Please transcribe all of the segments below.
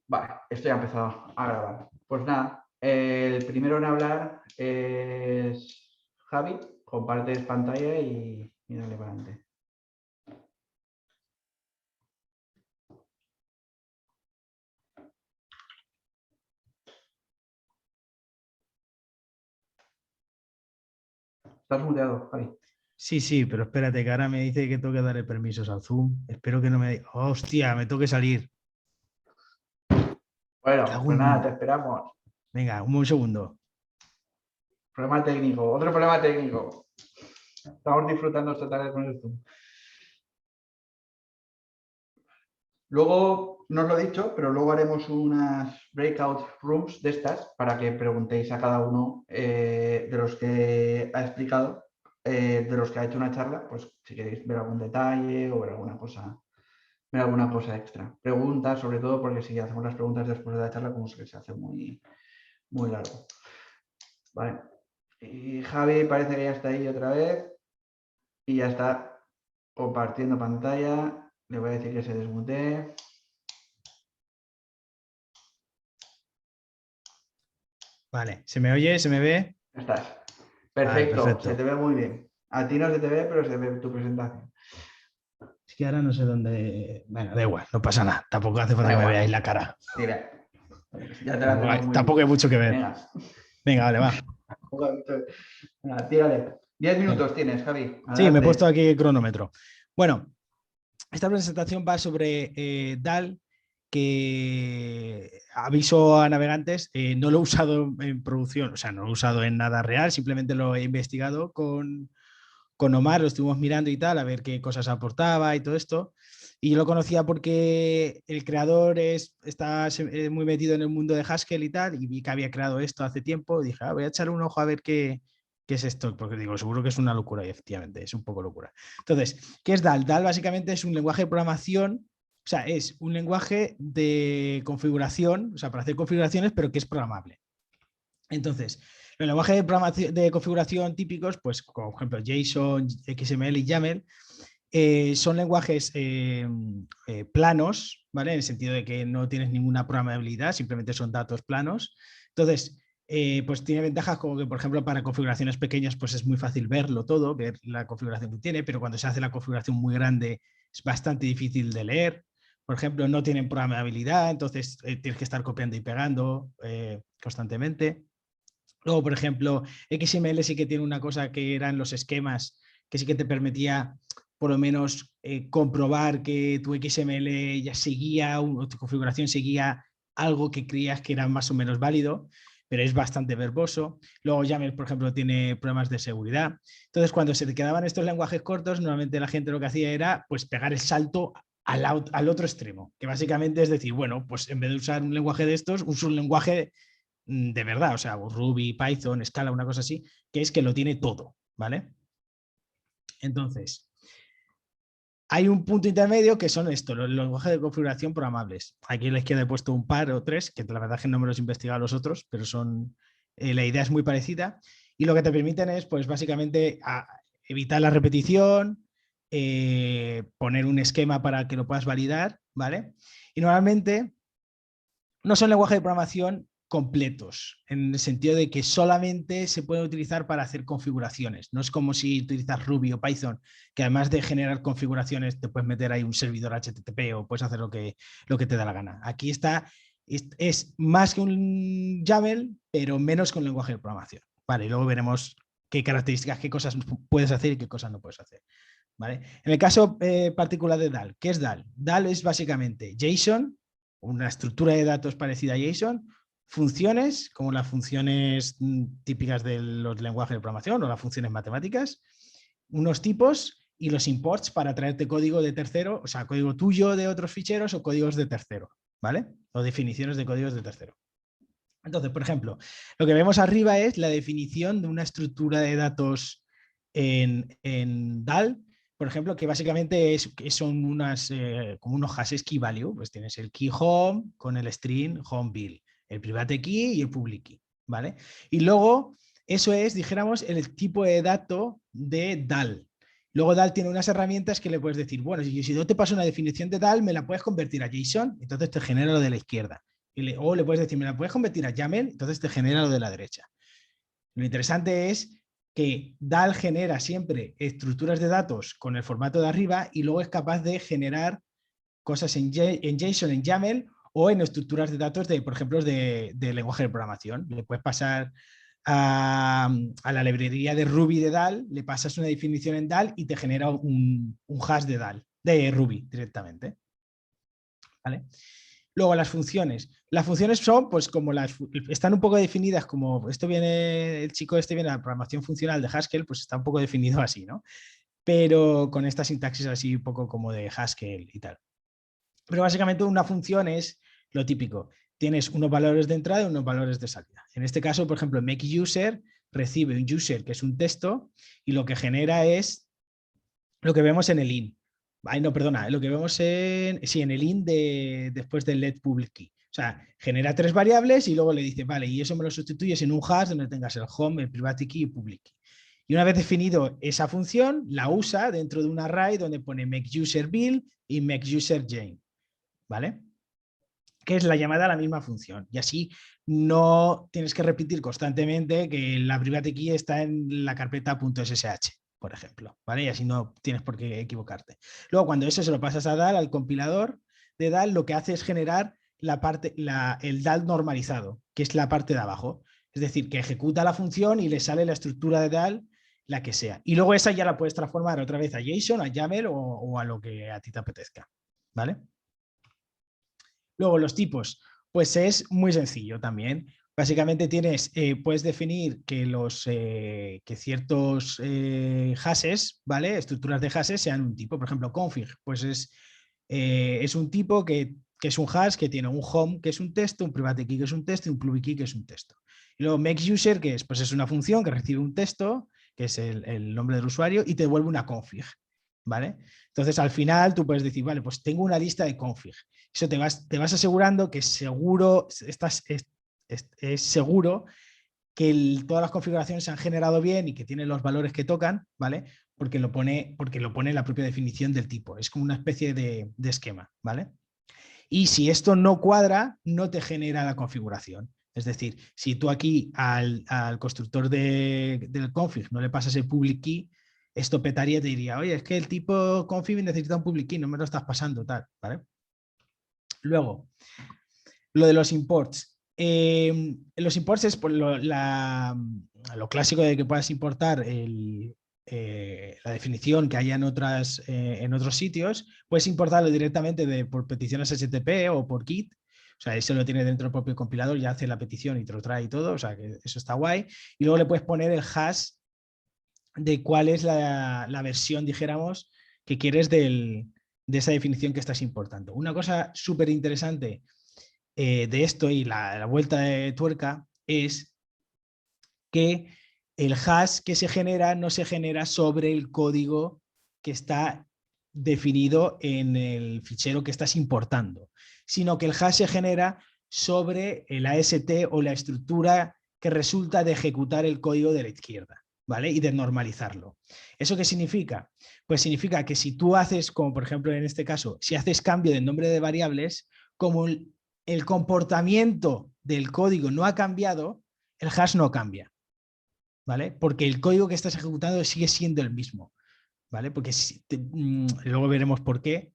Vale, esto ya ha empezado a grabar. Pues nada, el primero en hablar es Javi. Compartes pantalla y dale para adelante. Estás muteado, Javi. Sí, pero espérate, que ahora me dice que tengo que darle permisos al Zoom. Espero que no me... ¡Hostia! Me toque salir. Bueno, pues nada, te esperamos. Venga, un segundo. Problema técnico, otro problema técnico. Estamos disfrutando esta tarde con esto. Luego, no os lo he dicho, pero luego haremos unas breakout rooms de estas para que preguntéis a cada uno de los que ha explicado, de los que ha hecho una charla, pues si queréis ver algún detalle o ver alguna cosa extra. Preguntas, sobre todo, porque si hacemos las preguntas después de la charla, como que se hace muy, muy largo. Vale. Y Javi parece que ya está ahí otra vez y ya está compartiendo pantalla. Le voy a decir que se desmutee. Vale, ¿se me oye? ¿Se me ve? Estás. Vale, Perfecto, perfecto. se te ve muy bien. A ti no se te ve, pero se ve tu presentación. Es que ahora no sé dónde... Bueno, da igual, no pasa nada. Tampoco hace falta Da que me igual. veáis la cara. Mira, ya te la tenemos muy Tampoco hay vista. mucho que ver. Venga, Venga, vale, va. venga, tírale. 10 Venga. minutos tienes, Javi. Sí, me he puesto Adelante. aquí el cronómetro. Bueno, esta presentación va sobre DAL, que aviso a navegantes, no lo he usado en producción, o sea, no lo he usado en nada real, simplemente lo he investigado con Omar, lo estuvimos mirando y tal, a ver qué cosas aportaba y todo esto. Y yo lo conocía porque el creador está muy metido en el mundo de Haskell y tal, y vi que había creado esto hace tiempo, y dije, voy a echarle un ojo a ver qué es esto, porque digo, seguro que es una locura, y efectivamente, es un poco locura. Entonces, ¿qué es DAL? DAL básicamente es un lenguaje de programación, o sea, es un lenguaje de configuración, o sea, para hacer configuraciones, pero que es programable. Entonces, los lenguajes de configuración típicos, pues como por ejemplo JSON, XML y YAML, son lenguajes planos, ¿vale? En el sentido de que no tienes ninguna programabilidad, simplemente son datos planos. Entonces, pues tiene ventajas como que, por ejemplo, para configuraciones pequeñas, pues es muy fácil verlo todo, ver la configuración que tiene, pero cuando se hace la configuración muy grande es bastante difícil de leer. Por ejemplo, no tienen programabilidad, entonces tienes que estar copiando y pegando constantemente. Luego, por ejemplo, XML sí que tiene una cosa que eran los esquemas, que sí que te permitía por lo menos comprobar que tu XML ya seguía, o tu configuración seguía algo que creías que era más o menos válido, pero es bastante verboso. Luego YAML, por ejemplo, tiene problemas de seguridad. Entonces, cuando se te quedaban estos lenguajes cortos, normalmente la gente lo que hacía era pues pegar el salto al otro extremo, que básicamente es decir, bueno, pues en vez de usar un lenguaje de estos, uso un lenguaje de verdad, o sea, Ruby, Python, Scala, una cosa así, que es que lo tiene todo, ¿vale? Entonces, hay un punto intermedio que son estos, los lenguajes de configuración programables. Aquí a la izquierda he puesto un par o tres, que la verdad es que no me los he investigado los otros, pero son, la idea es muy parecida. Y lo que te permiten es, pues básicamente, evitar la repetición, poner un esquema para que lo puedas validar, ¿vale? Y normalmente no son lenguajes de programación completos, en el sentido de que solamente se puede utilizar para hacer configuraciones. No es como si utilizas Ruby o Python, que además de generar configuraciones, te puedes meter ahí un servidor HTTP o puedes hacer lo que te da la gana. Aquí está, es más que un YAML, pero menos que un lenguaje de programación. Vale, y luego veremos qué características, qué cosas puedes hacer y qué cosas no puedes hacer. ¿Vale? En el caso particular de DAL, ¿qué es DAL? DAL es básicamente JSON, una estructura de datos parecida a JSON, funciones, como las funciones típicas de los lenguajes de programación o las funciones matemáticas, unos tipos y los imports para traerte código de tercero, o sea, código tuyo de otros ficheros o códigos de tercero, ¿vale? O definiciones de códigos de tercero. Entonces, por ejemplo, lo que vemos arriba es la definición de una estructura de datos en DAL, por ejemplo, que básicamente son como unos hashes key value, pues tienes el key home con el string home bill, el private key y el public key, ¿vale? Y luego, eso es, dijéramos, el tipo de dato de DAL. Luego DAL tiene unas herramientas que le puedes decir, bueno, si yo te paso una definición de DAL, me la puedes convertir a JSON, entonces te genera lo de la izquierda. O le puedes decir, ¿me la puedes convertir a YAML? Entonces te genera lo de la derecha. Lo interesante es que DAL genera siempre estructuras de datos con el formato de arriba y luego es capaz de generar cosas en JSON, en YAML o en estructuras de datos, por ejemplo, de lenguaje de programación. Le puedes pasar a la librería de Ruby de DAL, le pasas una definición en DAL y te genera un hash de DAL, de Ruby directamente. ¿Vale? Luego las funciones. Las funciones son, pues, como están un poco definidas, como esto viene, el chico este viene de la programación funcional de Haskell, pues está un poco definido así, ¿no? Pero con esta sintaxis así un poco como de Haskell y tal. Pero básicamente una función es lo típico. Tienes unos valores de entrada y unos valores de salida. En este caso, por ejemplo, makeUser recibe un user que es un texto y lo que genera es lo que vemos en el in. Ay, no, perdona, lo que vemos en el in después del let public key. O sea, genera 3 variables y luego le dice, vale, y eso me lo sustituyes en un hash donde tengas el home, el private key y public key. Y una vez definido esa función, la usa dentro de un array donde pone makeUserBuild y makeUserJane. ¿Vale? Que es la llamada a la misma función. Y así no tienes que repetir constantemente que la private key está en la carpeta .ssh, por ejemplo, ¿vale? Y así no tienes por qué equivocarte. Luego, cuando eso se lo pasas a DAL, al compilador de DAL, lo que hace es generar el DAL normalizado, que es la parte de abajo. Es decir, que ejecuta la función y le sale la estructura de DAL, la que sea. Y luego esa ya la puedes transformar otra vez a JSON, a YAML o a lo que a ti te apetezca, ¿vale? Luego, los tipos, pues es muy sencillo también. Básicamente puedes definir que ciertos hashes, ¿vale? Estructuras de hashes sean un tipo. Por ejemplo, config, pues es un tipo que es un hash que tiene un home, que es un texto, un private key, que es un texto, y un public key, que es un texto. Y luego makeUser, que es, pues es una función que recibe un texto, que es el nombre del usuario, y te devuelve una config, ¿vale? Entonces, al final, tú puedes decir, vale, pues tengo una lista de config. Eso te vas asegurando que seguro es seguro que todas las configuraciones se han generado bien y que tienen los valores que tocan, ¿vale? Porque lo pone en la propia definición del tipo. Es como una especie de esquema, ¿vale? Y si esto no cuadra, no te genera la configuración. Es decir, si tú aquí al constructor del config no le pasas el public key, esto petaría y te diría, oye, es que el tipo config necesita un public key, no me lo estás pasando, tal, ¿vale? Luego, lo de los imports. Los imports es lo clásico de que puedas importar la definición que haya en otros sitios. Puedes importarlo directamente por peticiones HTTP o por Git. O sea, eso lo tiene dentro del propio compilador, ya hace la petición y te lo trae y todo. O sea, que eso está guay. Y luego le puedes poner el hash de cuál es la versión, dijéramos, que quieres de esa definición que estás importando. Una cosa súper interesante de esto y la vuelta de tuerca es que el hash que se genera no se genera sobre el código que está definido en el fichero que estás importando, sino que el hash se genera sobre el AST o la estructura que resulta de ejecutar el código de la izquierda, ¿vale? Y de normalizarlo. ¿Eso qué significa? Pues significa que si tú haces, como por ejemplo en este caso, si haces cambio de nombre de variables, como el comportamiento del código no ha cambiado, el hash no cambia, ¿vale? Porque el código que estás ejecutando sigue siendo el mismo, ¿vale? Porque luego veremos por qué,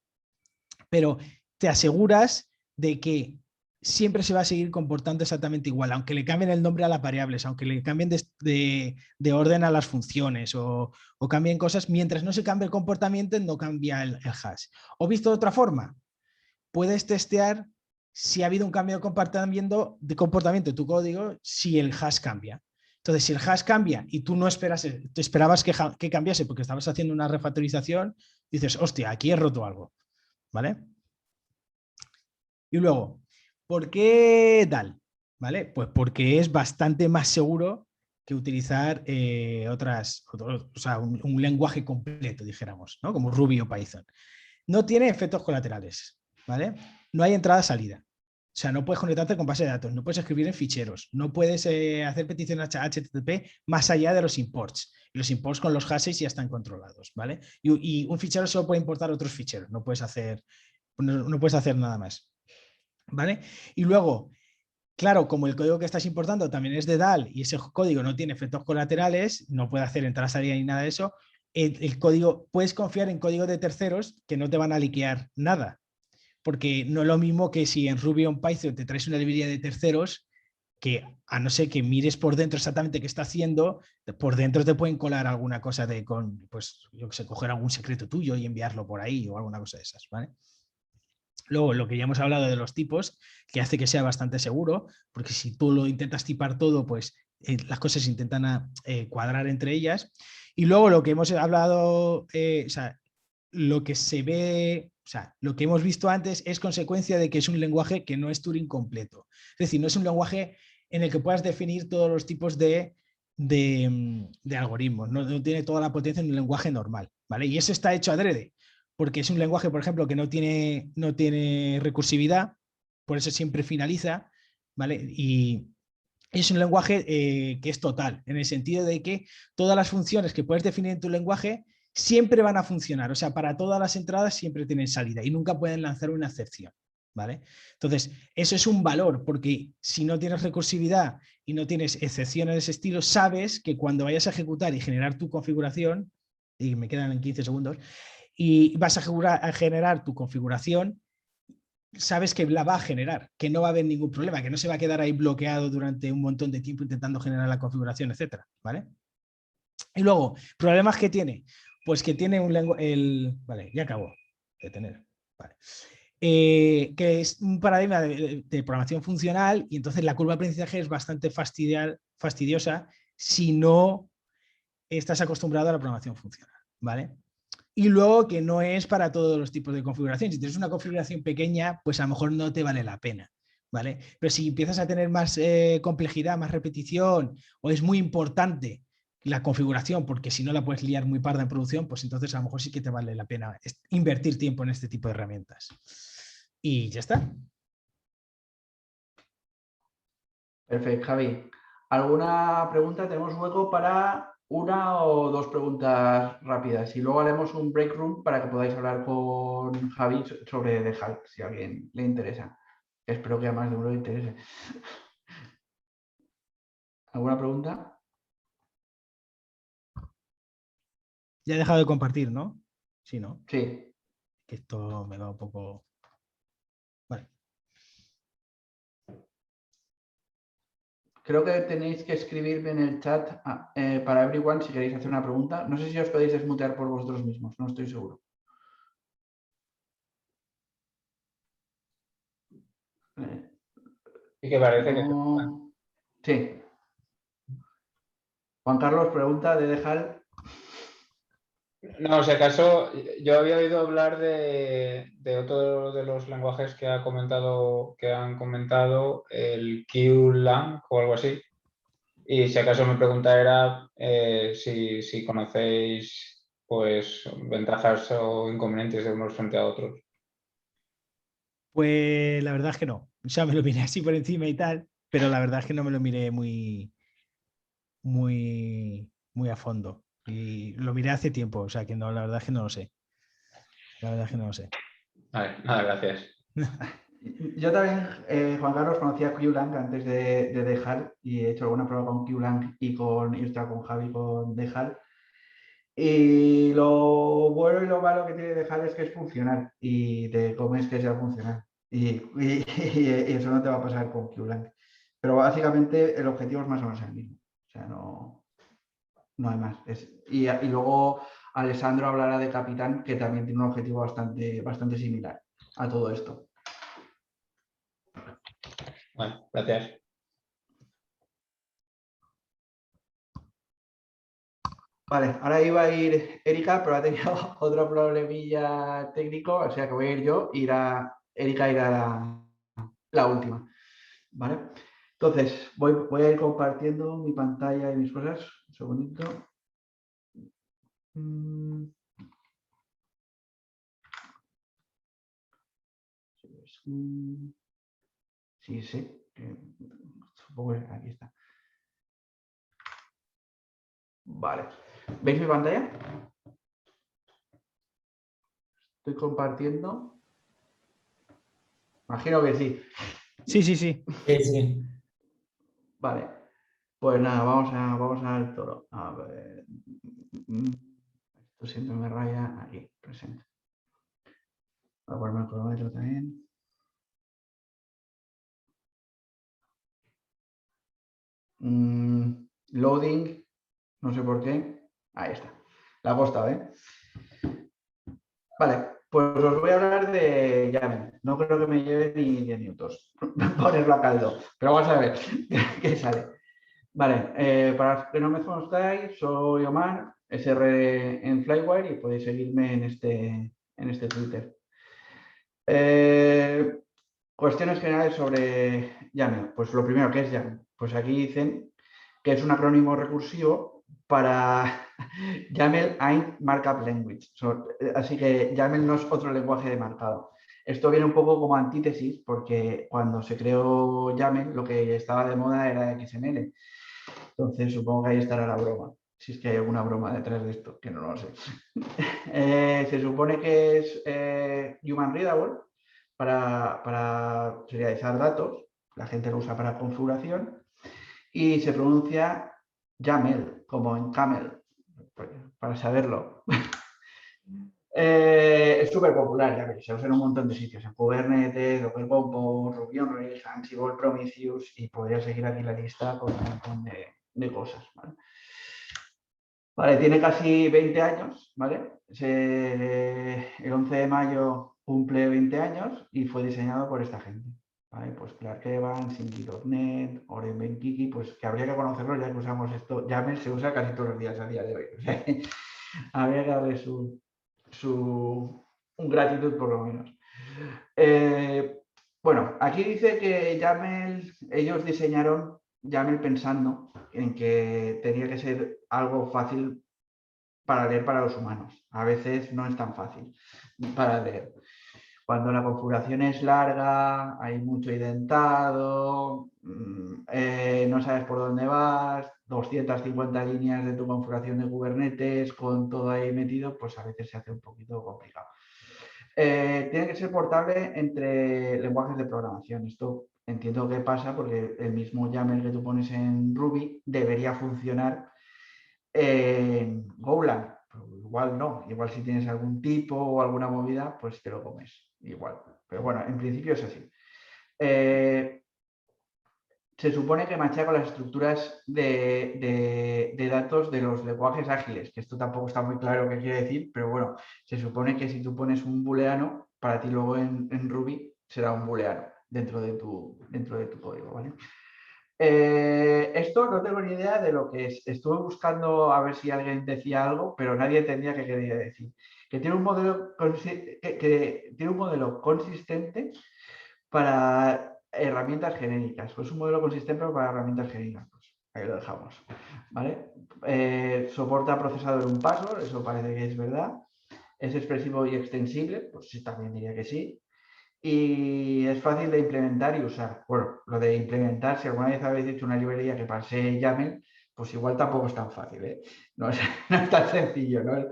pero te aseguras de que siempre se va a seguir comportando exactamente igual, aunque le cambien el nombre a las variables, aunque le cambien de orden a las funciones o cambien cosas, mientras no se cambie el comportamiento, no cambia el hash. O visto de otra forma, puedes testear si ha habido un cambio de comportamiento de tu código si el hash cambia. Entonces, si el hash cambia y tú no te esperabas que cambiase porque estabas haciendo una refactorización, dices, hostia, aquí he roto algo, ¿vale? Y luego, ¿por qué DAL? ¿Vale? Pues porque es bastante más seguro que utilizar un lenguaje completo, dijéramos, ¿no? Como Ruby o Python. No tiene efectos colaterales, ¿vale? No hay entrada-salida. O sea, no puedes conectarte con base de datos, no puedes escribir en ficheros, no puedes hacer peticiones HTTP más allá de los imports. Los imports con los hashes ya están controlados, ¿vale? Y un fichero solo puede importar otros ficheros, no puedes hacer nada más. ¿vale? Y luego, claro, como el código que estás importando también es de DAL y ese código no tiene efectos colaterales, no puede hacer entrada, salida ni nada de eso, el código, puedes confiar en código de terceros que no te van a liquear nada, porque no es lo mismo que si en Ruby o en Python te traes una librería de terceros que a no ser que mires por dentro exactamente qué está haciendo, por dentro te pueden colar alguna cosa de pues yo que sé, coger algún secreto tuyo y enviarlo por ahí o alguna cosa de esas, ¿vale? Luego, lo que ya hemos hablado de los tipos, que hace que sea bastante seguro, porque si tú lo intentas tipar todo, pues las cosas intentan cuadrar entre ellas. Y luego lo que hemos hablado, o sea, lo que se ve, o sea, lo que hemos visto antes es consecuencia de que es un lenguaje que no es Turing completo. Es decir, no es un lenguaje en el que puedas definir todos los tipos de algoritmos, no tiene toda la potencia en un lenguaje normal, ¿vale? Y eso está hecho adrede, porque es un lenguaje, por ejemplo, que no tiene recursividad, por eso siempre finaliza, ¿vale? Y es un lenguaje que es total, en el sentido de que todas las funciones que puedes definir en tu lenguaje siempre van a funcionar, o sea, para todas las entradas siempre tienen salida y nunca pueden lanzar una excepción, ¿vale? Entonces, eso es un valor, porque si no tienes recursividad y no tienes excepciones de ese estilo, sabes que cuando vayas a ejecutar y generar tu configuración, y me quedan en 15 segundos, y vas a generar tu configuración, sabes que la va a generar, que no va a haber ningún problema, que no se va a quedar ahí bloqueado durante un montón de tiempo intentando generar la configuración, etcétera, ¿vale? Y luego, problemas que tiene, pues que tiene un lenguaje, vale, ya acabo de tener, vale. Que es un paradigma de programación funcional y entonces la curva de aprendizaje es bastante fastidiosa si no estás acostumbrado a la programación funcional, ¿vale? Y luego que no es para todos los tipos de configuración. Si tienes una configuración pequeña, pues a lo mejor no te vale la pena, ¿vale? Pero si empiezas a tener más complejidad, más repetición, o es muy importante la configuración, porque si no la puedes liar muy parda en producción, pues entonces a lo mejor sí que te vale la pena invertir tiempo en este tipo de herramientas. Y ya está. Perfecto, Javi. ¿Alguna pregunta? Tenemos hueco para una o dos preguntas rápidas y luego haremos un break room para que podáis hablar con Javi sobre The Hulk, si a alguien le interesa. Espero que a más de uno le interese. ¿Alguna pregunta? Ya he dejado de compartir, ¿no? Sí, ¿no? Sí. Que esto me va un poco... Vale. Creo que tenéis que escribirme en el chat para everyone si queréis hacer una pregunta. No sé si os podéis desmutear por vosotros mismos, no estoy seguro. Y que parece que... No. Sí. Juan Carlos pregunta de dejar. No, si acaso, yo había oído hablar de otro de los lenguajes que han comentado, el QLang o algo así. Y si acaso mi pregunta era si conocéis pues ventajas o inconvenientes de unos frente a otros. Pues la verdad es que no. O sea, me lo miré así por encima y tal, pero la verdad es que no me lo miré muy a fondo. Y lo miré hace tiempo, o sea que no, la verdad es que no lo sé. La verdad es que no lo sé. Vale, nada, gracias. Yo también, Juan Carlos, conocía QLang antes de dejar y he hecho alguna prueba con QLang y estaba con Javi con dejar. Y lo bueno y lo malo que tiene dejar es que es funcional y te comes que sea funcional. Y eso no te va a pasar con QLang. Pero básicamente el objetivo es más o menos el mismo. O sea, no hay más. Y luego Alessandro hablará de Capitán, que también tiene un objetivo bastante similar a todo esto. Bueno, gracias. Vale, ahora iba a ir Erika, pero ha tenido otro problemilla técnico, o sea que voy a ir yo, Erika irá la última. ¿Vale? Entonces, voy a ir compartiendo mi pantalla y mis cosas. Un segundito. Sí, sí. Supongo que aquí está. Vale. ¿Veis mi pantalla? Estoy compartiendo. Imagino que sí. Sí, sí, sí. Sí, sí. Vale. Pues nada, vamos al toro. A ver. Esto siempre me raya aquí, presente. Voy a ponerme el cronómetro también. Loading, no sé por qué. Ahí está. La ha costado, ¿eh? Vale, pues os voy a hablar de YAML. No creo que me lleve ni 10 minutos ponerlo a caldo, pero vamos a ver qué sale. Vale, para los que no me conozcáis, soy Omar, SR en Flywire, y podéis seguirme en este Twitter. Cuestiones generales sobre YAML. Pues lo primero, ¿qué es YAML? Pues aquí dicen que es un acrónimo recursivo para YAML Ain't Markup Language. Así que YAML no es otro lenguaje de marcado. Esto viene un poco como antítesis, porque cuando se creó YAML lo que estaba de moda era XML. Entonces supongo que ahí estará la broma. Si es que hay alguna broma detrás de esto, que no lo sé. Se supone que es human readable para serializar datos. La gente lo usa para configuración. Y se pronuncia YAML, como en camel, para saberlo. Es súper popular, ya veis, se usa en un montón de sitios, en Kubernetes, Docker Compose, Ruby on Rails, Ansible, Prometheus, y podría seguir aquí la lista con un montón de cosas. Vale, tiene casi 20 años, ¿vale? El 11 de mayo cumple 20 años y fue diseñado por esta gente. ¿Vale? Pues Clark Evans, Inky.net, Oren Benkiki, pues que habría que conocerlo ya que usamos esto. YAML se usa casi todos los días a día de hoy. O sea, habría que darle un gratitud por lo menos. Bueno, aquí dice que YAML, ellos diseñaron YAML pensando en que tenía que ser algo fácil para leer para los humanos. A veces no es tan fácil para leer. Cuando la configuración es larga, hay mucho identado, no sabes por dónde vas, 250 líneas de tu configuración de Kubernetes con todo ahí metido, pues a veces se hace un poquito complicado. Tiene que ser portable entre lenguajes de programación. Esto entiendo que pasa porque el mismo YAML que tú pones en Ruby debería funcionar en Golang. Pero igual no, igual si tienes algún tipo o alguna movida, pues te lo comes igual. Pero bueno, en principio es así. Se supone que machaca las estructuras de datos de los lenguajes ágiles, que esto tampoco está muy claro qué quiere decir, pero bueno, se supone que si tú pones un booleano, para ti luego en Ruby será un booleano dentro de tu código, ¿vale? Esto no tengo ni idea de lo que es. Estuve buscando a ver si alguien decía algo, pero nadie entendía qué quería decir. Que tiene un modelo, que tiene un modelo consistente para herramientas genéricas. Pues un modelo consistente para herramientas genéricas. Pues ahí lo dejamos. ¿Vale? Soporta procesador un paso, eso parece que es verdad. Es expresivo y extensible, pues sí, también diría que sí. Y es fácil de implementar y usar. Bueno, lo de implementar, si alguna vez habéis hecho una librería que pase YAML, pues igual tampoco es tan fácil, ¿eh? No es tan sencillo, ¿no?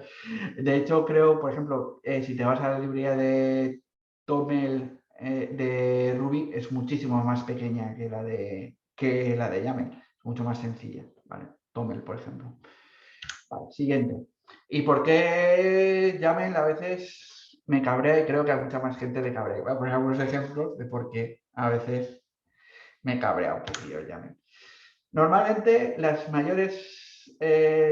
De hecho, creo, por ejemplo, si te vas a la librería de Toml de Ruby, es muchísimo más pequeña que la de YAML, es mucho más sencilla, ¿vale? Toml, por ejemplo. Vale, siguiente. ¿Y por qué YAML a veces me cabrea y creo que a mucha más gente le cabrea? Voy a poner algunos ejemplos de por qué a veces me cabrea un poquillo el YAML. Normalmente las mayores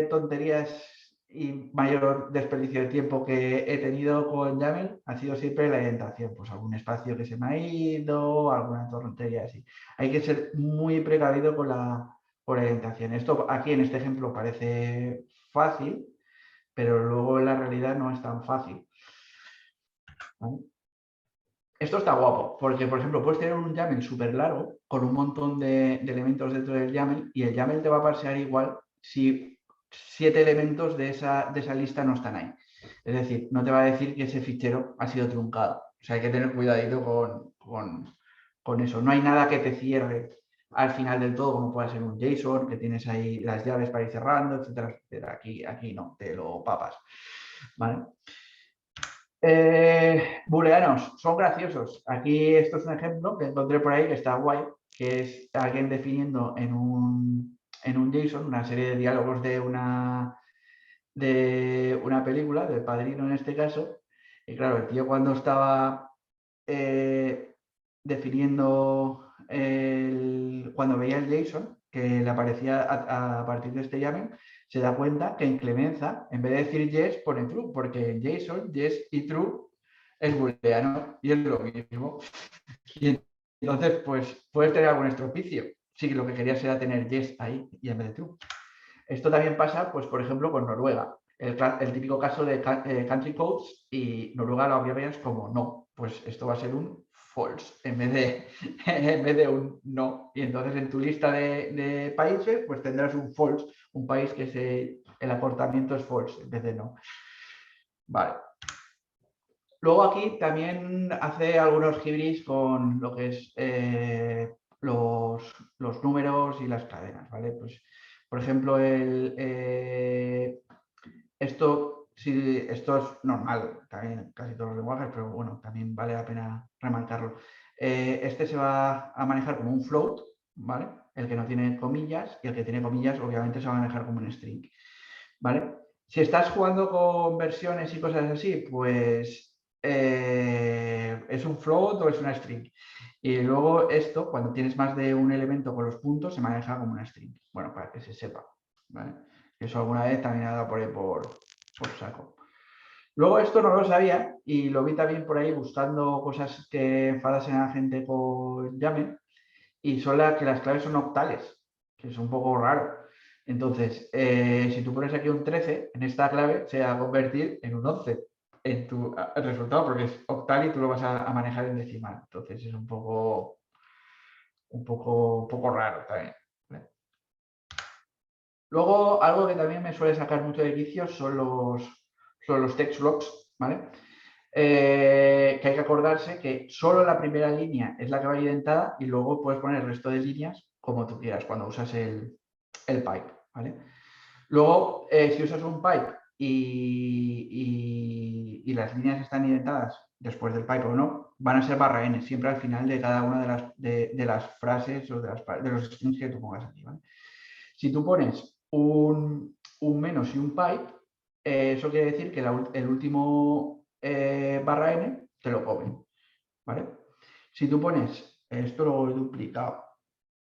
tonterías y mayor desperdicio de tiempo que he tenido con YAML ha sido siempre la indentación, pues algún espacio que se me ha ido, alguna tontería así. Hay que ser muy precavido con la indentación. Esto aquí en este ejemplo parece fácil, pero luego en la realidad no es tan fácil. ¿Vale? Esto está guapo, porque por ejemplo puedes tener un YAML súper largo con un montón de elementos dentro del YAML y el YAML te va a pasear igual si 7 elementos de esa lista no están ahí. Es decir, no te va a decir que ese fichero ha sido truncado. O sea, hay que tener cuidadito con eso. No hay nada que te cierre al final del todo, como puede ser un JSON, que tienes ahí las llaves para ir cerrando, etcétera, etcétera. Aquí no, te lo papas. ¿Vale? Booleanos, son graciosos. Aquí esto es un ejemplo que encontré por ahí que está guay, que es alguien definiendo en un JSON una serie de diálogos de una película, del Padrino en este caso. Y claro, el tío cuando estaba definiendo, cuando veía el JSON, que le aparecía a partir de este YAML, se da cuenta que en Clemenza, en vez de decir yes, pone true, porque en JSON, yes y true es booleano y es lo mismo. Y entonces, pues puedes tener algún estropicio. Sí, lo que querías era tener yes ahí y en vez de true. Esto también pasa, pues, por ejemplo, con Noruega. El típico caso de country codes, y Noruega lo abrevias como no. Pues esto va a ser un false en vez de un no. Y entonces en tu lista de países, pues tendrás un false, un país que el acortamiento es false en vez de no. Vale. Luego aquí también hace algunos híbridos con lo que es los números y las cadenas, ¿vale? Pues, por ejemplo, esto es normal también en casi todos los lenguajes, pero bueno, también vale la pena remarcarlo. Este se va a manejar como un float, ¿vale? El que no tiene comillas, y el que tiene comillas obviamente se va a manejar como un string, ¿vale? Si estás jugando con versiones y cosas así, pues es un float o es una string. Y luego esto, cuando tienes más de un elemento con los puntos, se maneja como una string. Bueno, para que se sepa, ¿vale? Eso alguna vez también ha dado por ahí por saco. Luego esto no lo sabía y lo vi también por ahí buscando cosas que enfadasen a la gente con YAML, y son que las claves son octales, que es un poco raro. Entonces, si tú pones aquí un 13, en esta clave se va a convertir en un 11 en tu resultado, porque es octal y tú lo vas a manejar en decimal. Entonces es un poco raro también, ¿vale? Luego, algo que también me suele sacar mucho de quicio son los text blocks, ¿vale? Que hay que acordarse que solo la primera línea es la que va identada y luego puedes poner el resto de líneas como tú quieras cuando usas el pipe, ¿vale? Luego, si usas un pipe y las líneas están indentadas después del pipe o no, van a ser barra n, siempre al final de cada una de las frases o de los strings que tú pongas aquí, ¿vale? Si tú pones un menos y un pipe, eso quiere decir que el último barra n te lo come, ¿vale? Si tú pones, esto lo he duplicado,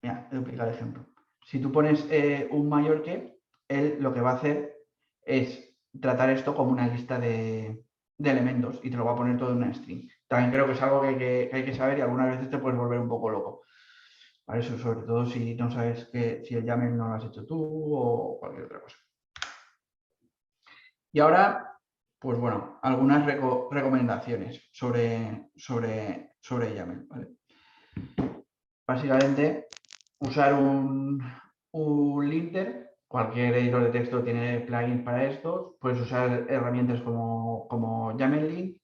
mira, he duplicado el ejemplo. Si tú pones un mayor que, él lo que va a hacer es tratar esto como una lista de elementos y te lo va a poner todo en una string. También creo que es algo que hay que saber y algunas veces te puedes volver un poco loco. Para eso, sobre todo si no sabes si el YAML no lo has hecho tú o cualquier otra cosa. Y ahora, pues bueno, algunas recomendaciones sobre YAML, ¿vale? Básicamente, usar un linter. Cualquier editor de texto tiene plugins para esto. Puedes usar herramientas como YAML-Lint.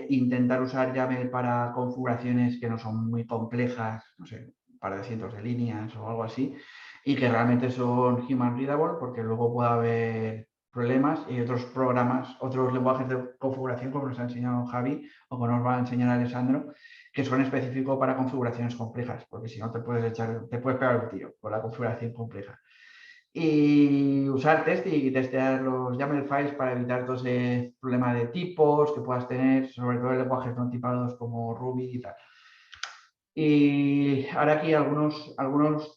Intentar usar YAML para configuraciones que no son muy complejas, no sé, para cientos de líneas o algo así, y que realmente son human readable, porque luego puede haber problemas y otros programas, otros lenguajes de configuración, como nos ha enseñado Javi o como nos va a enseñar Alessandro, que son específicos para configuraciones complejas, porque si no te puedes pegar un tiro con la configuración compleja. Y usar testing y testear los YAML files para evitar todo ese problema de tipos que puedas tener, sobre todo en lenguajes no tipados como Ruby y tal. Y ahora aquí algunos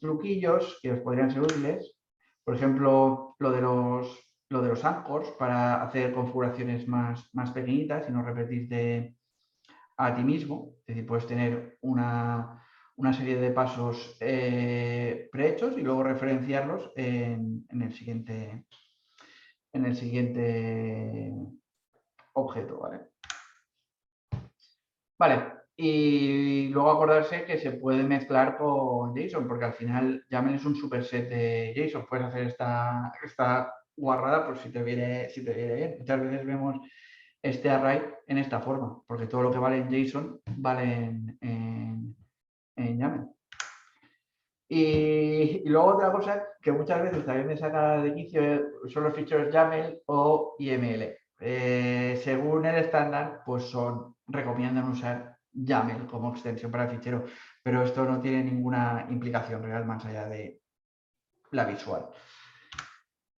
truquillos que os podrían ser útiles. Por ejemplo, lo de los anchors para hacer configuraciones más pequeñitas y no repetirte a ti mismo. Es decir, puedes tener una serie de pasos prehechos y luego referenciarlos en el siguiente objeto, ¿vale? Vale, y luego acordarse que se puede mezclar con JSON, porque al final YAML es un superset de JSON. Puedes hacer esta guarrada por si te viene bien. Muchas veces vemos este array en esta forma, porque todo lo que vale en JSON vale en YAML. Y luego otra cosa que muchas veces también me saca de quicio son los ficheros YAML o IML. según el estándar, pues recomiendan usar YAML como extensión para el fichero, pero esto no tiene ninguna implicación real más allá de la visual.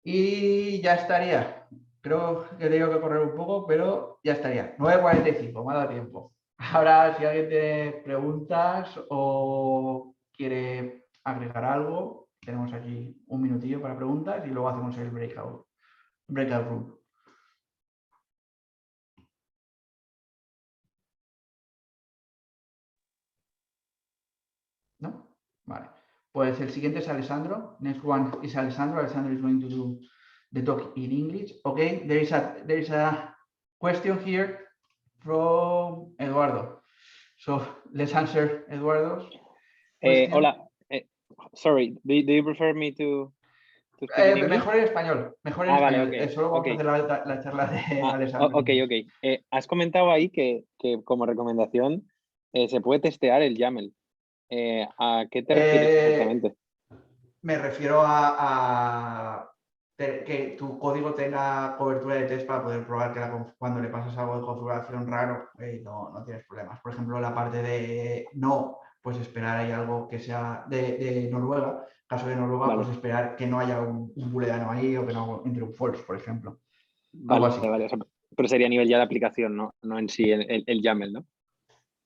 Y ya estaría. Creo que tengo que correr un poco, pero ya estaría. 9:45, me ha dado tiempo. Ahora, si alguien tiene preguntas o quiere agregar algo, tenemos aquí un minutillo para preguntas y luego hacemos el breakout room. ¿No? Vale. Pues el siguiente es Alessandro. Next one is Alessandro. Alessandro is going to do the talk in English. Okay, there is a question here from Eduardo. So let's answer Eduardo's question. Hola. Sorry, do you prefer me to speak in English? Mejor en español. Mejor en español. Vale, okay. Solo vamos a hacer la charla de Alessandro. Ok. Has comentado ahí que como recomendación se puede testear el YAML. ¿A qué te refieres exactamente? Me refiero a que tu código tenga cobertura de test para poder probar que cuando le pasas algo de configuración raro, no tienes problemas. Por ejemplo, la parte de no, pues esperar hay algo que sea de Noruega. En caso de Noruega, Vale. pues esperar que no haya un booleano ahí o que no entre un false, por ejemplo. Vale, algo así. vale. O sea, pero sería a nivel ya de aplicación, no en sí el YAML, ¿no?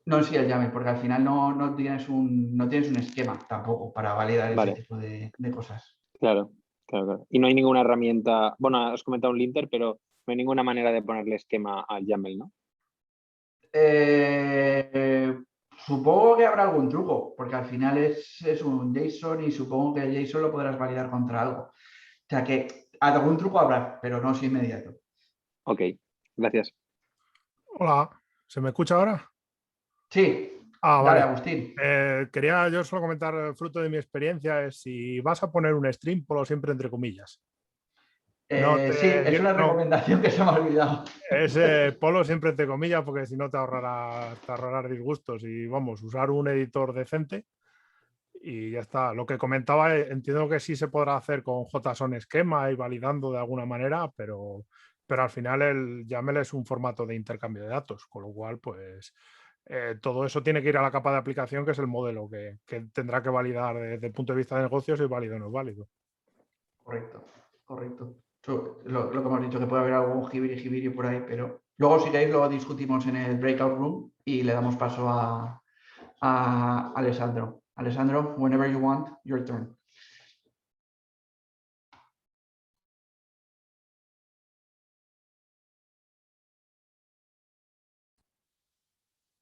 No en sí el YAML, porque al final no tienes un esquema tampoco para validar Vale. ese tipo de cosas. Claro. Y no hay ninguna herramienta, bueno, has comentado un linter, pero no hay ninguna manera de ponerle esquema al YAML, ¿no? Supongo que habrá algún truco, porque al final es un JSON y supongo que el JSON lo podrás validar contra algo. O sea que algún truco habrá, pero no es inmediato. Ok, gracias. Hola, ¿se me escucha ahora? Sí, dale, vale. Agustín. Quería yo solo comentar, fruto de mi experiencia, es si vas a poner un string, ponlo siempre entre comillas. Sí, es una recomendación que se me ha olvidado. Ponlo siempre entre comillas porque si no te ahorrarás disgustos y vamos, usar un editor decente y ya está. Lo que comentaba, entiendo que sí se podrá hacer con JSON esquema y validando de alguna manera, pero al final el YAML es un formato de intercambio de datos, con lo cual pues todo eso tiene que ir a la capa de aplicación, que es el modelo que tendrá que validar desde el punto de vista de negocios si es válido o no es válido. Correcto. Lo que hemos dicho, que puede haber algún jibiri por ahí, pero luego si queréis lo discutimos en el breakout room y le damos paso a Alessandro. Alessandro, whenever you want, your turn.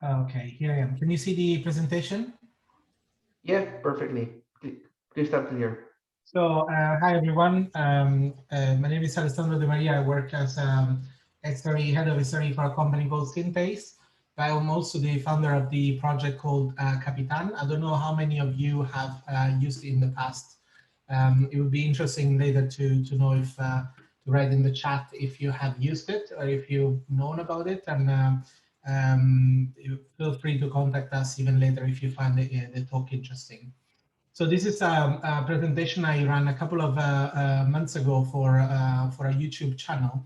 Okay, here I am. Can you see the presentation? Yeah, perfectly. Crystal clear. So, hi everyone. My name is Alessandro De Maria. I work as SRE, head of SRE for a company called Synpace. I'm also the founder of the project called Capitan. I don't know how many of you have used it in the past. It would be interesting later to know if to write in the chat if you have used it or if you've known about it, and feel free to contact us even later if you find the talk interesting. So this is a presentation I ran a couple of months ago for a YouTube channel.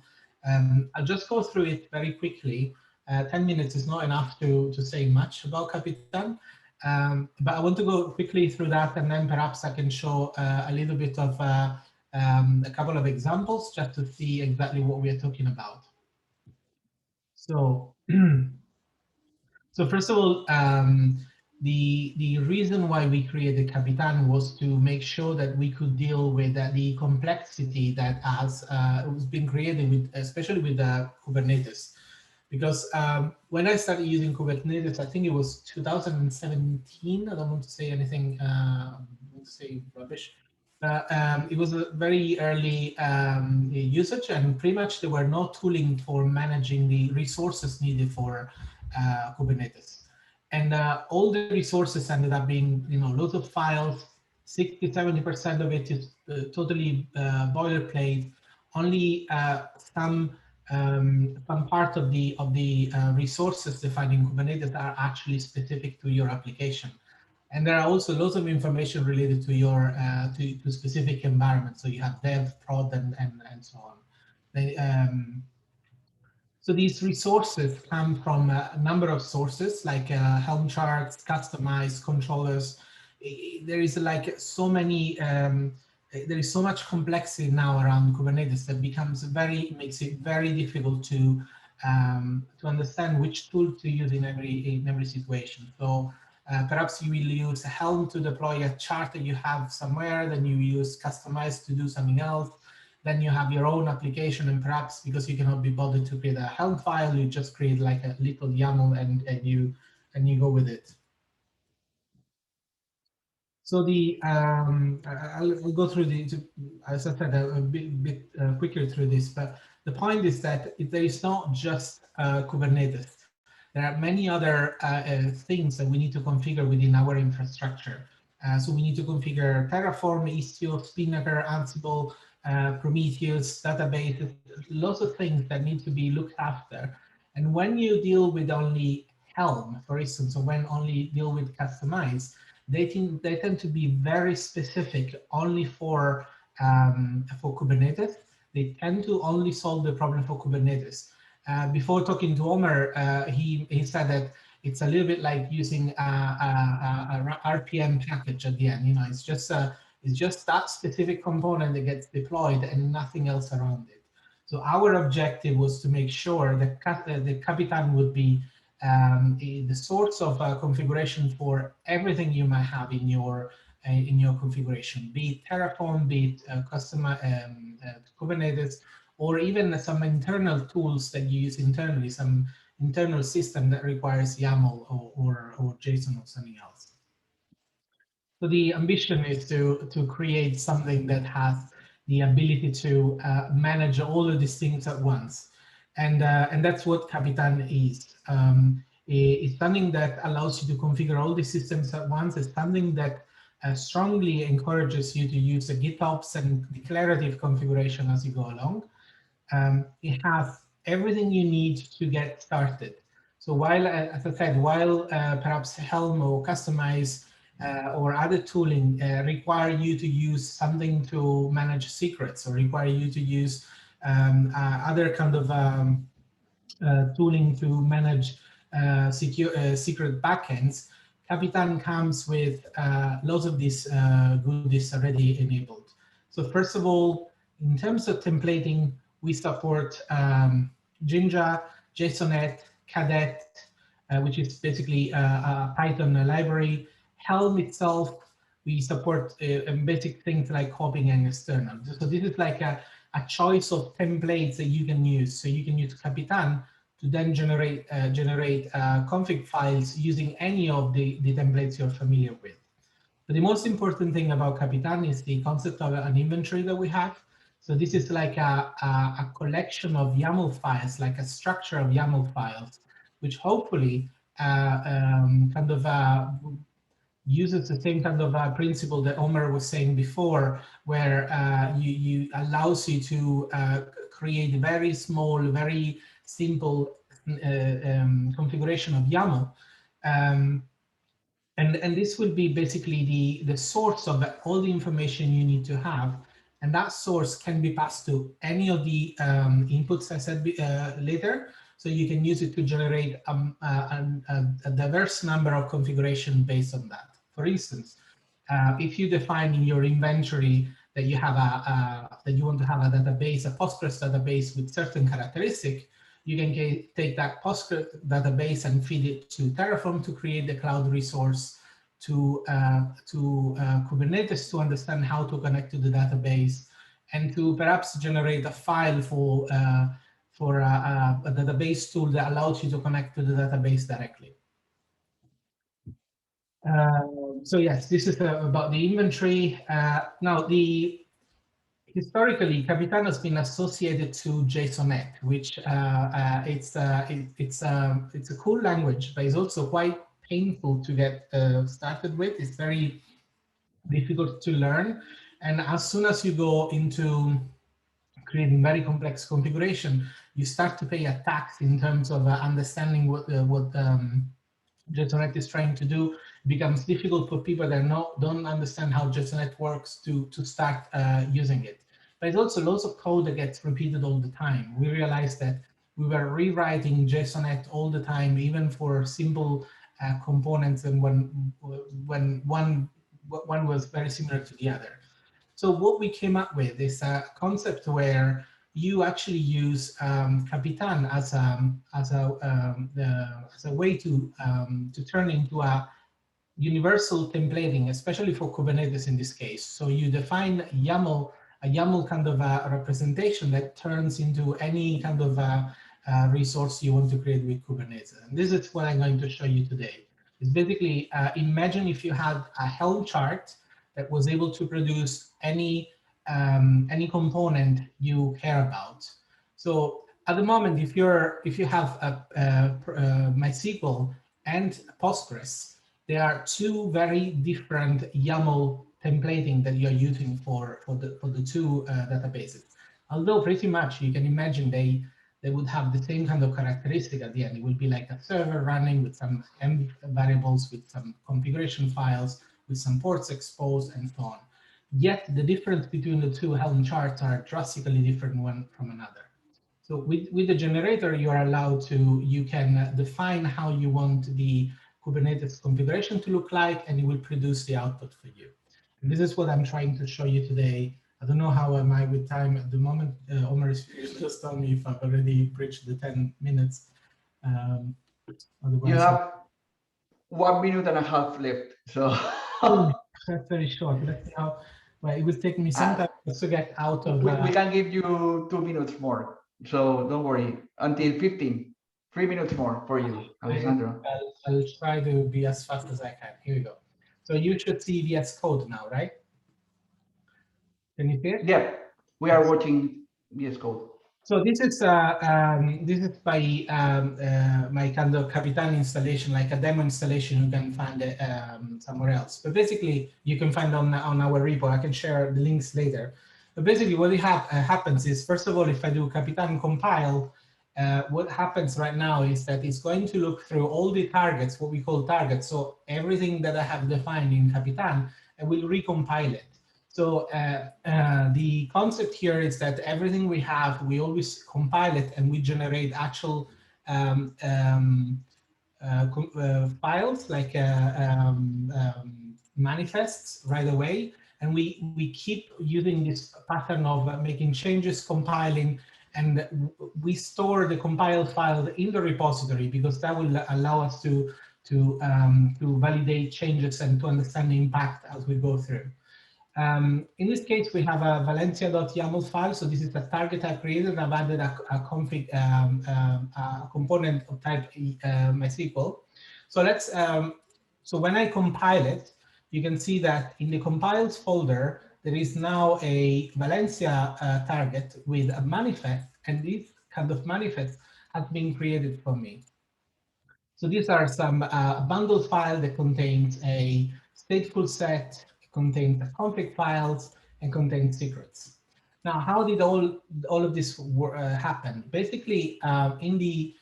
I'll just go through it very quickly. 10 minutes is not enough to say much about Capitan, but I want to go quickly through that, and then perhaps I can show a little bit of a couple of examples just to see exactly what we are talking about. So, so first of all, the reason why we created Capitan was to make sure that we could deal with the complexity that has been created with, especially with Kubernetes. Because when I started using Kubernetes, I think it was 2017. I don't want to say anything, say rubbish. It was a very early usage, and pretty much there were no tooling for managing the resources needed for Kubernetes. And all the resources ended up being, lots of files. 60–70% of it is totally boilerplate. Only some part of the resources defined in Kubernetes are actually specific to your application. And there are also lots of information related to your to specific environments. So you have dev, prod, and so on. So these resources come from a number of sources like Helm charts, customized controllers. There is like so many, there is so much complexity now around Kubernetes that makes it very difficult to understand which tool to use in every situation. So perhaps you will use Helm to deploy a chart that you have somewhere, then you use customized to do something else. Then you have your own application, and perhaps because you cannot be bothered to create a Helm file, you just create like a little YAML and you go with it. So I'll go through as I said, a bit quicker through this, but the point is that there is not just Kubernetes. There are many other things that we need to configure within our infrastructure. So we need to configure Terraform, Istio, Spinnaker, Ansible, Prometheus, databases, lots of things that need to be looked after. And when you deal with only Helm, for instance, or when only deal with Kustomize, they tend to be very specific only for Kubernetes. They tend to only solve the problem for Kubernetes. Before talking to Omer, he said that it's a little bit like using a RPM package at the end. You know, it's just that specific component that gets deployed and nothing else around it. So our objective was to make sure that the Kapitan would be the source of configuration for everything you might have in your configuration, be it Terraform, be it Kubernetes, or even some internal tools that you use internally, some internal system that requires YAML or JSON or something else. So the ambition is to create something that has the ability to manage all of these things at once. And that's what Kapitan is. It's something that allows you to configure all these systems at once. It's something that strongly encourages you to use the GitOps and declarative configuration as you go along. It has everything you need to get started. So while, as I said, while perhaps Helm or Kustomize or other tooling require you to use something to manage secrets, or require you to use other kind of tooling to manage secret backends, Kapitan comes with lots of these goodies already enabled. So first of all, in terms of templating, we support Jinja, JSONet, Cadet, which is basically a Python library. Helm itself, we support basic things like copying and external. So this is like a choice of templates that you can use. So you can use Kapitan to then generate config files using any of the templates you're familiar with. But the most important thing about Kapitan is the concept of an inventory that we have. So this is like a collection of YAML files, like a structure of YAML files, which hopefully kind of uses the same kind of principle that Omer was saying before, where you allows you to create very small, very simple configuration of YAML. And this will be basically the source of all the information you need to have. And that source can be passed to any of the inputs I said later. So you can use it to generate a diverse number of configuration based on that. For instance, if you define in your inventory that you have that you want to have a database, a Postgres database with certain characteristic, you can take that Postgres database and feed it to Terraform to create the cloud resource, to Kubernetes to understand how to connect to the database, and to perhaps generate a file for a database tool that allows you to connect to the database directly. So yes, this is about the inventory. Now, historically, Kapitan has been associated to JSONet, which it's a cool language, but it's also quite painful to get started with. It's very difficult to learn, and as soon as you go into creating very complex configuration, you start to pay a tax in terms of understanding what JSONet is trying to do. It becomes difficult for people that don't understand how JSONet works to start using it. But it's also lots of code that gets repeated all the time. We realize that we were rewriting JSONet all the time, even for simple components, and when one was very similar to the other. So what we came up with is a concept where you actually use Capitan as a way to turn into a universal templating, especially for Kubernetes in this case. So you define a YAML kind of a representation that turns into any kind of resource you want to create with Kubernetes. And this is what I'm going to show you today. It's basically, imagine if you had a Helm chart that was able to produce any component you care about. So at the moment, if you have a MySQL and Postgres, there are two very different YAML templating that you're using for the two databases. Although pretty much you can imagine they would have the same kind of characteristic at the end. It would be like a server running with some env variables, with some configuration files, with some ports exposed, and so on. Yet the difference between the two Helm charts are drastically different one from another. So with the generator, you are allowed to, you can define how you want the Kubernetes configuration to look like, and it will produce the output for you. And this is what I'm trying to show you today. I don't know how am I with time at the moment. Omer is just tell me if I've already breached the 10 minutes. You have 1 minute and a half left, so that's very short. Let's see how. Well, it would take me some time to get out of. We can give you 2 minutes more, so don't worry. Until 15, 3 minutes more for you, Alessandro. I'll try to be as fast as I can. Here we go. So you should see VS Code now, right? Can you hear? Yeah, we are watching VS Code. So this is by my kind of Capitan installation, like a demo installation. You can find it somewhere else. But basically, you can find on our repo. I can share the links later. But basically, what happens is, first of all, if I do Capitan compile, what happens right now is that it's going to look through all the targets, what we call targets. So everything that I have defined in Capitan, and will recompile it. So the concept here is that everything we have, we always compile it, and we generate actual files like manifests right away. And we keep using this pattern of making changes, compiling, and we store the compiled file in the repository, because that will allow us to validate changes and to understand the impact as we go through. In this case, we have a valencia.yaml file. So this is the target I created. I've added a config a component of type MySQL. So let's so when I compile it, you can see that in the compiles folder, there is now a Valencia target with a manifest, and this kind of manifest has been created for me. So these are some bundle file that contains a stateful set, contains the config files, and contains secrets. Now, how did all of this happen? Basically, in the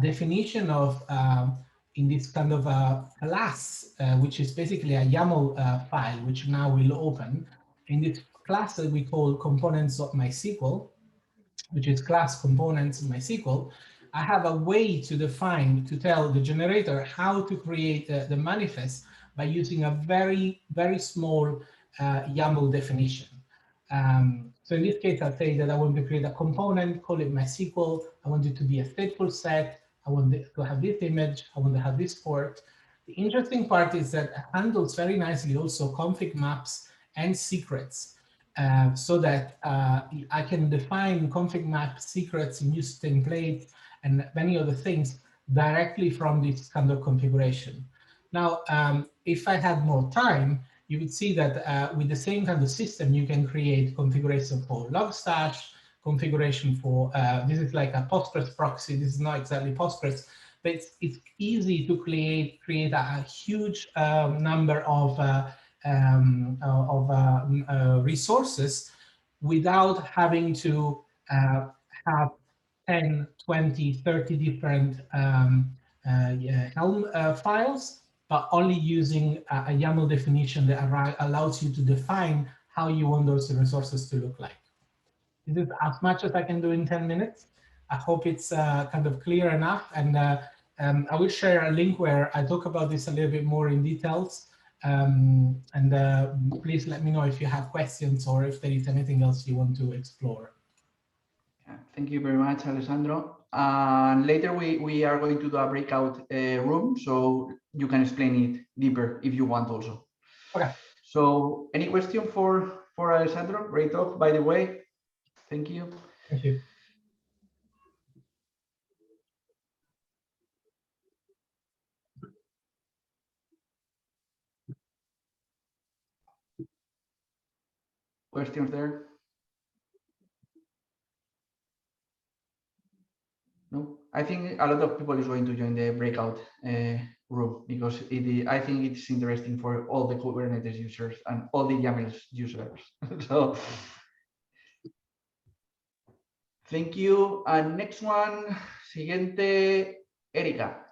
definition of in this kind of class, which is basically a YAML file, which now we'll open. In this class that we call components.mysql, which is class components MySQL, I have a way to define, to tell the generator how to create the manifest by using a very, very small YAML definition. So in this case, I'll say that I want to create a component, call it MySQL. I want it to be a stateful set. I want it to have this image. I want to have this port. The interesting part is that it handles very nicely also config maps and secrets, so that I can define config map secrets and use templates and many other things directly from this kind of configuration. Now, if I had more time, you would see that with the same kind of system, you can create configuration for Logstash, configuration for, this is like a Postgres proxy. This is not exactly Postgres, but it's easy to create a huge number of resources without having to have 10, 20, 30 different Helm files, but only using a YAML definition that allows you to define how you want those resources to look like. This is as much as I can do in 10 minutes. I hope it's kind of clear enough. And I will share a link where I talk about this a little bit more in details. Please let me know if you have questions or if there is anything else you want to explore. Yeah, thank you very much, Alessandro. And later we are going to do a breakout room, so you can explain it deeper if you want also. Okay. So any question for Alessandro? Great talk, by the way. Thank you. Thank you. Questions there? No, I think a lot of people is going to join the breakout room because I think it's interesting for all the Kubernetes users and all the YAML users. So thank you. And next one, siguiente, Erika.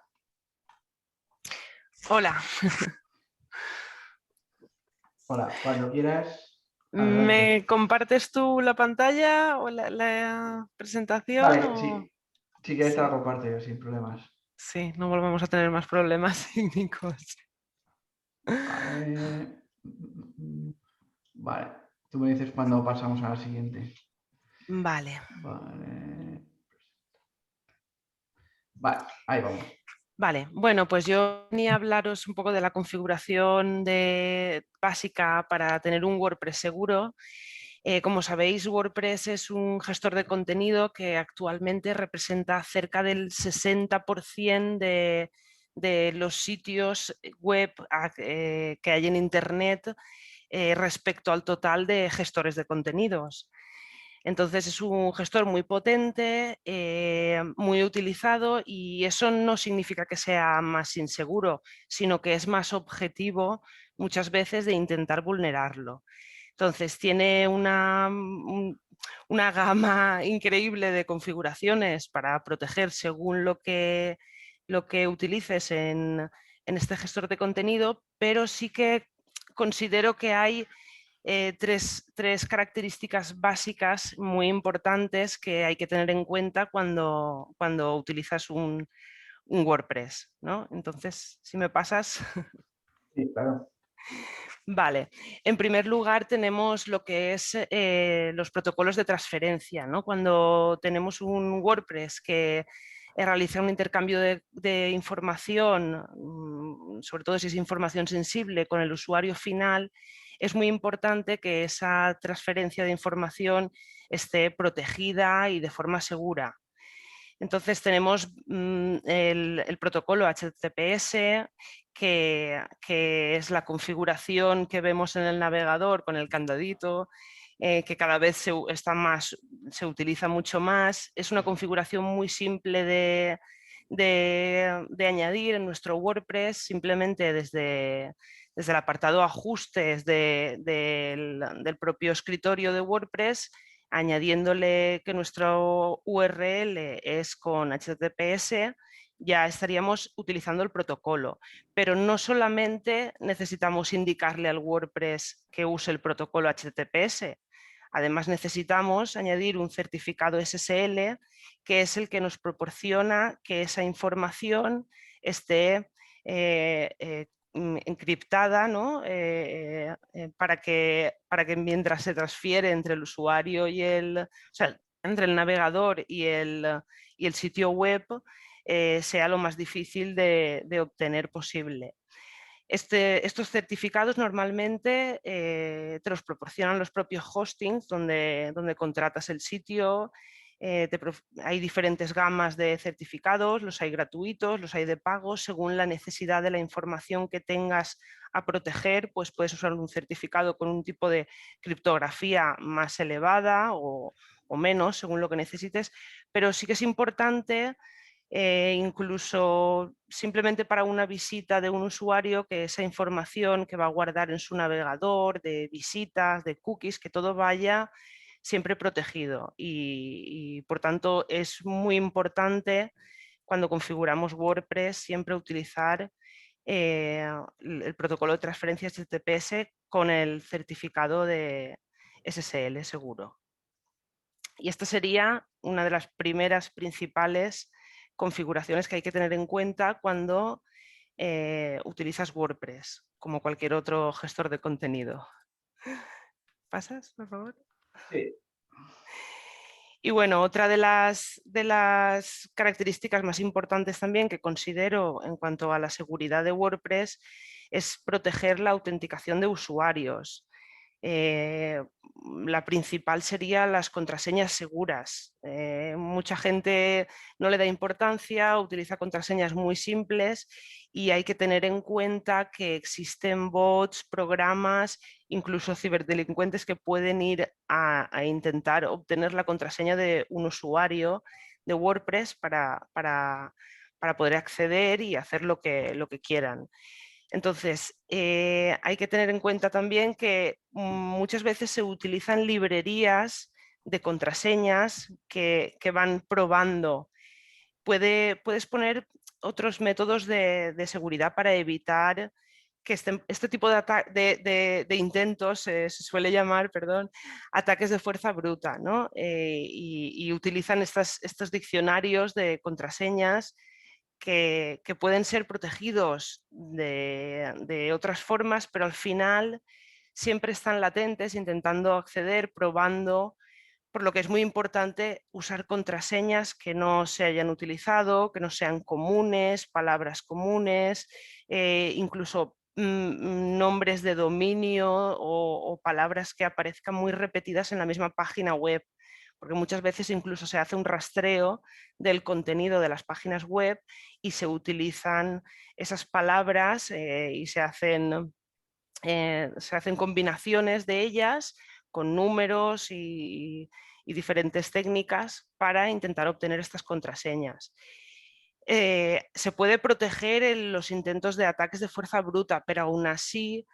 Hola. Hola, cuando quieras. ¿Me compartes tú la pantalla o la presentación? Vale, o... sí. Si quieres te la comparto yo sin problemas. Sí, no volvemos a tener más problemas técnicos. Vale. Vale. Tú me dices cuando pasamos a la siguiente. Vale. Vale. Vale, ahí vamos. Vale, bueno, pues yo venía a hablaros un poco de la configuración básica para tener un WordPress seguro. Como sabéis, WordPress es un gestor de contenido que actualmente representa cerca del 60% de los sitios web que hay en Internet respecto al total de gestores de contenidos. Entonces es un gestor muy potente, muy utilizado, y eso no significa que sea más inseguro, sino que es más objetivo muchas veces de intentar vulnerarlo. Entonces tiene una gama increíble de configuraciones para proteger según lo que utilices en este gestor de contenido, pero sí que considero que hay tres características básicas muy importantes que hay que tener en cuenta cuando utilizas un WordPress, ¿no? Entonces, si me pasas... Sí, claro. Vale, en primer lugar tenemos lo que es los protocolos de transferencia, ¿no? Cuando tenemos un WordPress que realiza un intercambio de información, sobre todo si es información sensible, con el usuario final, es muy importante que esa transferencia de información esté protegida y de forma segura. Entonces tenemos el protocolo HTTPS, que es la configuración que vemos en el navegador con el candadito, que cada vez se utiliza mucho más. Es una configuración muy simple de añadir en nuestro WordPress, simplemente desde el apartado ajustes del propio escritorio de WordPress, añadiéndole que nuestro URL es con HTTPS, ya estaríamos utilizando el protocolo. Pero no solamente necesitamos indicarle al WordPress que use el protocolo HTTPS, además necesitamos añadir un certificado SSL, que es el que nos proporciona que esa información esté encriptada, ¿no? Para que mientras se transfiere entre el usuario y entre el navegador y el sitio web, sea lo más difícil de obtener posible. Estos certificados normalmente te los proporcionan los propios hostings donde contratas el sitio. Hay diferentes gamas de certificados, los hay gratuitos, los hay de pago. Según la necesidad de la información que tengas a proteger, pues puedes usar un certificado con un tipo de criptografía más elevada o menos, según lo que necesites. Pero sí que es importante, incluso simplemente para una visita de un usuario, que esa información que va a guardar en su navegador, de visitas, de cookies, que todo vaya siempre protegido. Y por tanto es muy importante cuando configuramos WordPress siempre utilizar el protocolo de transferencia HTTPS con el certificado de SSL seguro. Y esta sería una de las primeras principales configuraciones que hay que tener en cuenta cuando utilizas WordPress, como cualquier otro gestor de contenido. ¿Pasas, por favor? Sí. Y bueno, otra de las características más importantes también que considero en cuanto a la seguridad de WordPress es proteger la autenticación de usuarios. La principal sería las contraseñas seguras. Mucha gente no le da importancia, utiliza contraseñas muy simples y hay que tener en cuenta que existen bots, programas, incluso ciberdelincuentes que pueden ir a intentar obtener la contraseña de un usuario de WordPress para poder acceder y hacer lo que quieran. Entonces, hay que tener en cuenta también que muchas veces se utilizan librerías de contraseñas que van probando. Puedes poner otros métodos de seguridad para evitar que este tipo de intentos, se suele llamar, perdón, ataques de fuerza bruta, ¿no? Y utilizan estos diccionarios de contraseñas que pueden ser protegidos de otras formas, pero al final siempre están latentes, intentando acceder, probando, por lo que es muy importante usar contraseñas que no se hayan utilizado, que no sean comunes, palabras comunes, incluso nombres de dominio o palabras que aparezcan muy repetidas en la misma página web, porque muchas veces incluso se hace un rastreo del contenido de las páginas web y se utilizan esas palabras y se hacen combinaciones de ellas con números y diferentes técnicas para intentar obtener estas contraseñas. Se puede proteger en los intentos de ataques de fuerza bruta, pero aún así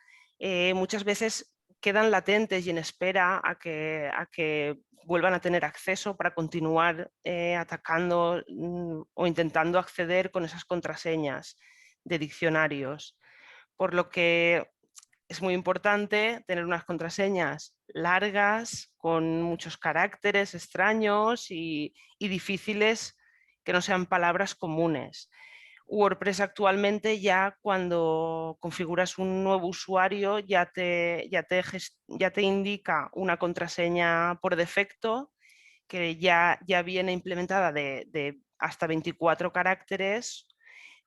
muchas veces quedan latentes y en espera a que vuelvan a tener acceso para continuar atacando o intentando acceder con esas contraseñas de diccionarios. Por lo que es muy importante tener unas contraseñas largas, con muchos caracteres extraños y difíciles, que no sean palabras comunes. WordPress actualmente ya cuando configuras un nuevo usuario ya te indica una contraseña por defecto que ya viene implementada de hasta 24 caracteres.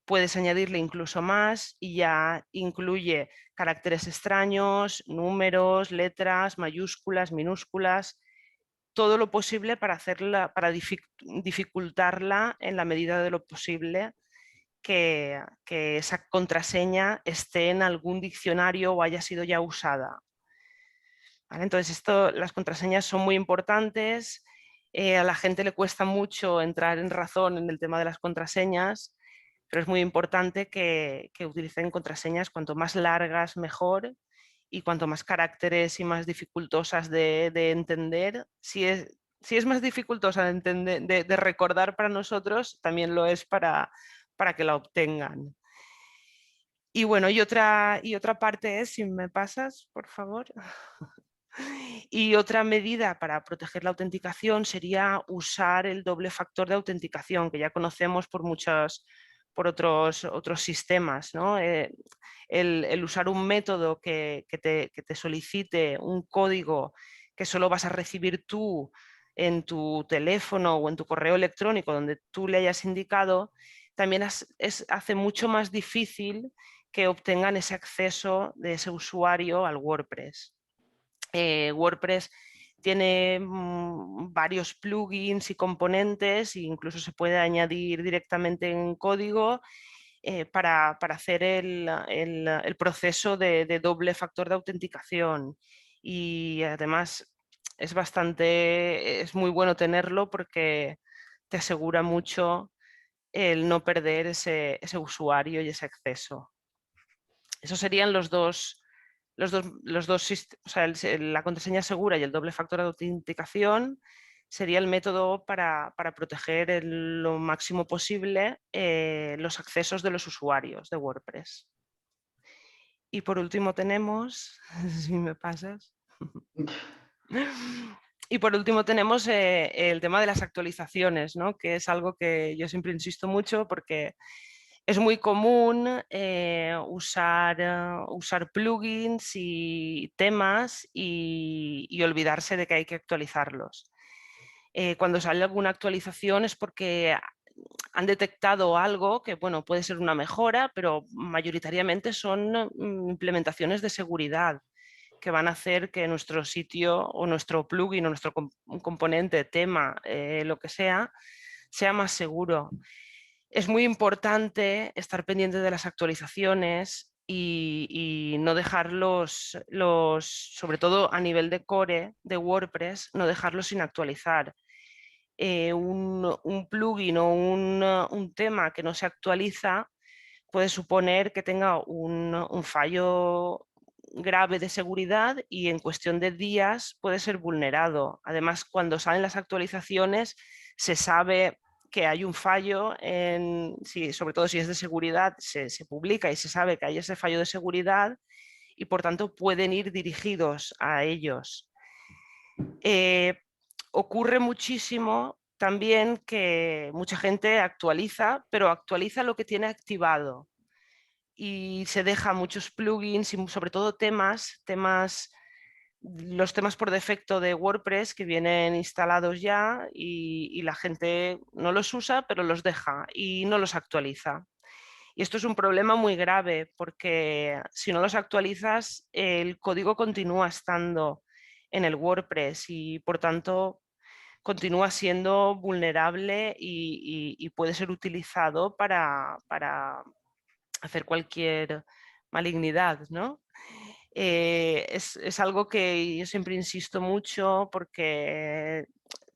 Puedes añadirle incluso más y ya incluye caracteres extraños, números, letras, mayúsculas, minúsculas, todo lo posible para dificultarla en la medida de lo posible que esa contraseña esté en algún diccionario o haya sido ya usada. ¿Vale? Entonces, las contraseñas son muy importantes. A la gente le cuesta mucho entrar en razón en el tema de las contraseñas, pero es muy importante que utilicen contraseñas cuanto más largas mejor y cuanto más caracteres y más dificultosas de entender. Si es más dificultosa de, entender, de recordar para nosotros, también lo es para que la obtengan. Y bueno, y otra parte es, si me pasas, por favor. Y otra medida para proteger la autenticación sería usar el doble factor de autenticación, que ya conocemos por otros sistemas, ¿no? El usar un método que te solicite un código que solo vas a recibir tú en tu teléfono o en tu correo electrónico donde tú le hayas indicado, también hace mucho más difícil que obtengan ese acceso de ese usuario al WordPress. WordPress tiene varios plugins y componentes e incluso se puede añadir directamente en código para hacer el proceso de doble factor de autenticación. Y además es muy bueno tenerlo porque te asegura mucho el no perder ese usuario y ese acceso. Esos serían los dos, o sea, la contraseña segura y el doble factor de autenticación sería el método para proteger lo máximo posible los accesos de los usuarios de WordPress. Y por último tenemos, si me pasas, Y por último tenemos el tema de las actualizaciones, ¿no? Que es algo que yo siempre insisto mucho porque es muy común usar plugins y temas y olvidarse de que hay que actualizarlos. Cuando sale alguna actualización es porque han detectado algo que, bueno, puede ser una mejora, pero mayoritariamente son implementaciones de seguridad que van a hacer que nuestro sitio o nuestro plugin o nuestro componente, tema, lo que sea más seguro. Es muy importante estar pendiente de las actualizaciones y no dejarlos, sobre todo a nivel de core de WordPress, no dejarlos sin actualizar. Un plugin o un tema que no se actualiza puede suponer que tenga un fallo grave de seguridad y en cuestión de días puede ser vulnerado. Además, cuando salen las actualizaciones se sabe que hay un fallo, sobre todo si es de seguridad, se publica y se sabe que hay ese fallo de seguridad y por tanto pueden ir dirigidos a ellos. Ocurre muchísimo también que mucha gente actualiza, pero actualiza lo que tiene activado y se deja muchos plugins y sobre todo los temas por defecto de WordPress que vienen instalados ya y la gente no los usa, pero los deja y no los actualiza. Y esto es un problema muy grave porque si no los actualizas, el código continúa estando en el WordPress y por tanto continúa siendo vulnerable y puede ser utilizado para hacer cualquier malignidad, ¿no? Es algo que yo siempre insisto mucho porque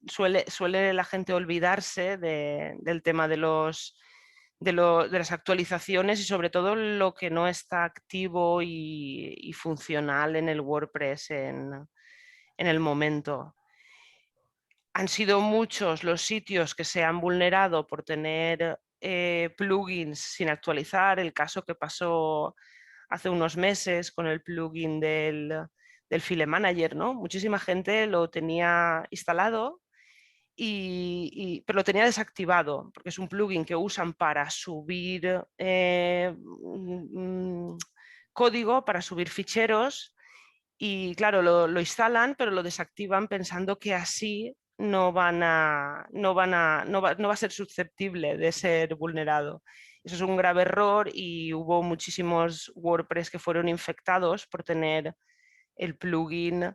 suele la gente olvidarse del tema de las actualizaciones y sobre todo lo que no está activo y funcional en el WordPress en el momento. Han sido muchos los sitios que se han vulnerado por tener plugins sin actualizar. El caso que pasó hace unos meses con el plugin del File Manager, ¿no? Muchísima gente lo tenía instalado, pero lo tenía desactivado, porque es un plugin que usan para subir código, para subir ficheros, y claro, lo instalan, pero lo desactivan pensando que así no va a ser susceptible de ser vulnerado. Eso es un grave error y hubo muchísimos WordPress que fueron infectados por tener el plugin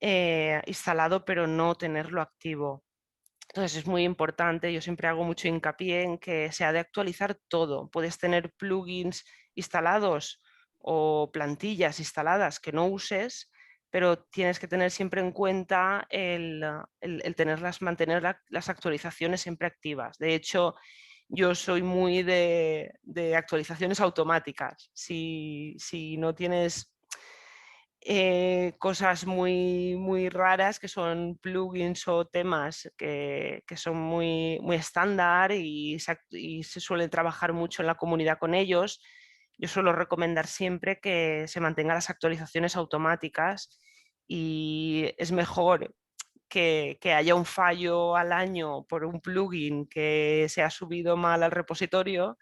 instalado pero no tenerlo activo. Entonces es muy importante, yo siempre hago mucho hincapié en que se ha de actualizar todo. Puedes tener plugins instalados o plantillas instaladas que no uses, pero tienes que tener siempre en cuenta el mantener las actualizaciones siempre activas. De hecho, yo soy muy de actualizaciones automáticas. Si no tienes cosas muy raras que son plugins o temas que son muy estándar y se suele trabajar mucho en la comunidad con ellos, yo suelo recomendar siempre que se mantengan las actualizaciones automáticas y es mejor que haya un fallo al año por un plugin que se ha subido mal al repositorio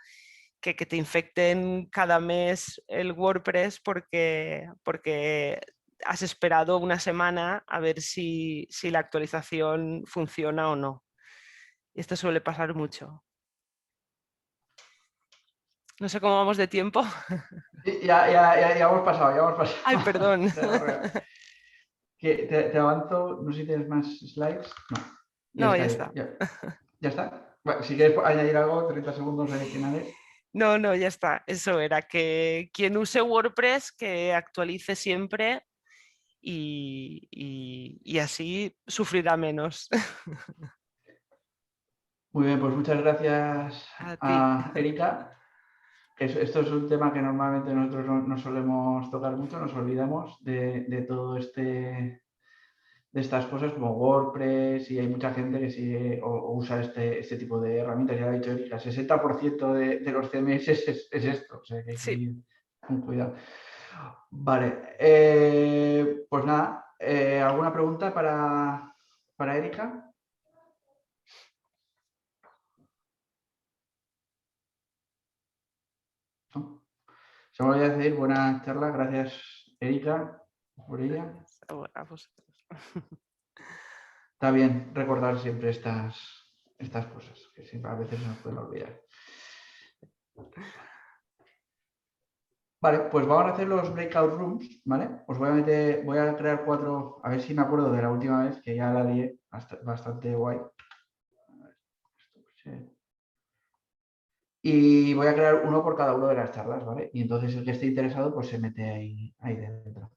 que te infecten cada mes el WordPress porque has esperado una semana a ver si la actualización funciona o no. Y esto suele pasar mucho. No sé cómo vamos de tiempo. Ya hemos pasado. Ay, perdón. Te avanzo, no sé si tienes más slides. No, Ya está. Ya está. Bueno, si quieres añadir algo, 30 segundos finales. No, ya está. Eso era que quien use WordPress que actualice siempre y así sufrirá menos. Muy bien, pues muchas gracias a Erika. Esto es un tema que normalmente nosotros no solemos tocar mucho, nos olvidamos de todo de estas cosas como WordPress, y hay mucha gente que sigue o usa este tipo de herramientas. Ya lo ha dicho Erika, 60% de los CMS es esto, o sea que hay que ir con cuidado. Vale, pues nada, ¿alguna pregunta para para Erika? No. Solo voy a decir buena charla. Gracias, Erika, por ella. A vosotros. Está bien recordar siempre estas cosas, que siempre a veces se nos pueden olvidar. Vale, pues vamos a hacer los breakout rooms, ¿vale? Os voy a crear 4, a ver si me acuerdo de la última vez, que ya la lié, bastante guay. Y voy a crear uno por cada una de las charlas, ¿vale? Y entonces el que esté interesado, pues se mete ahí dentro.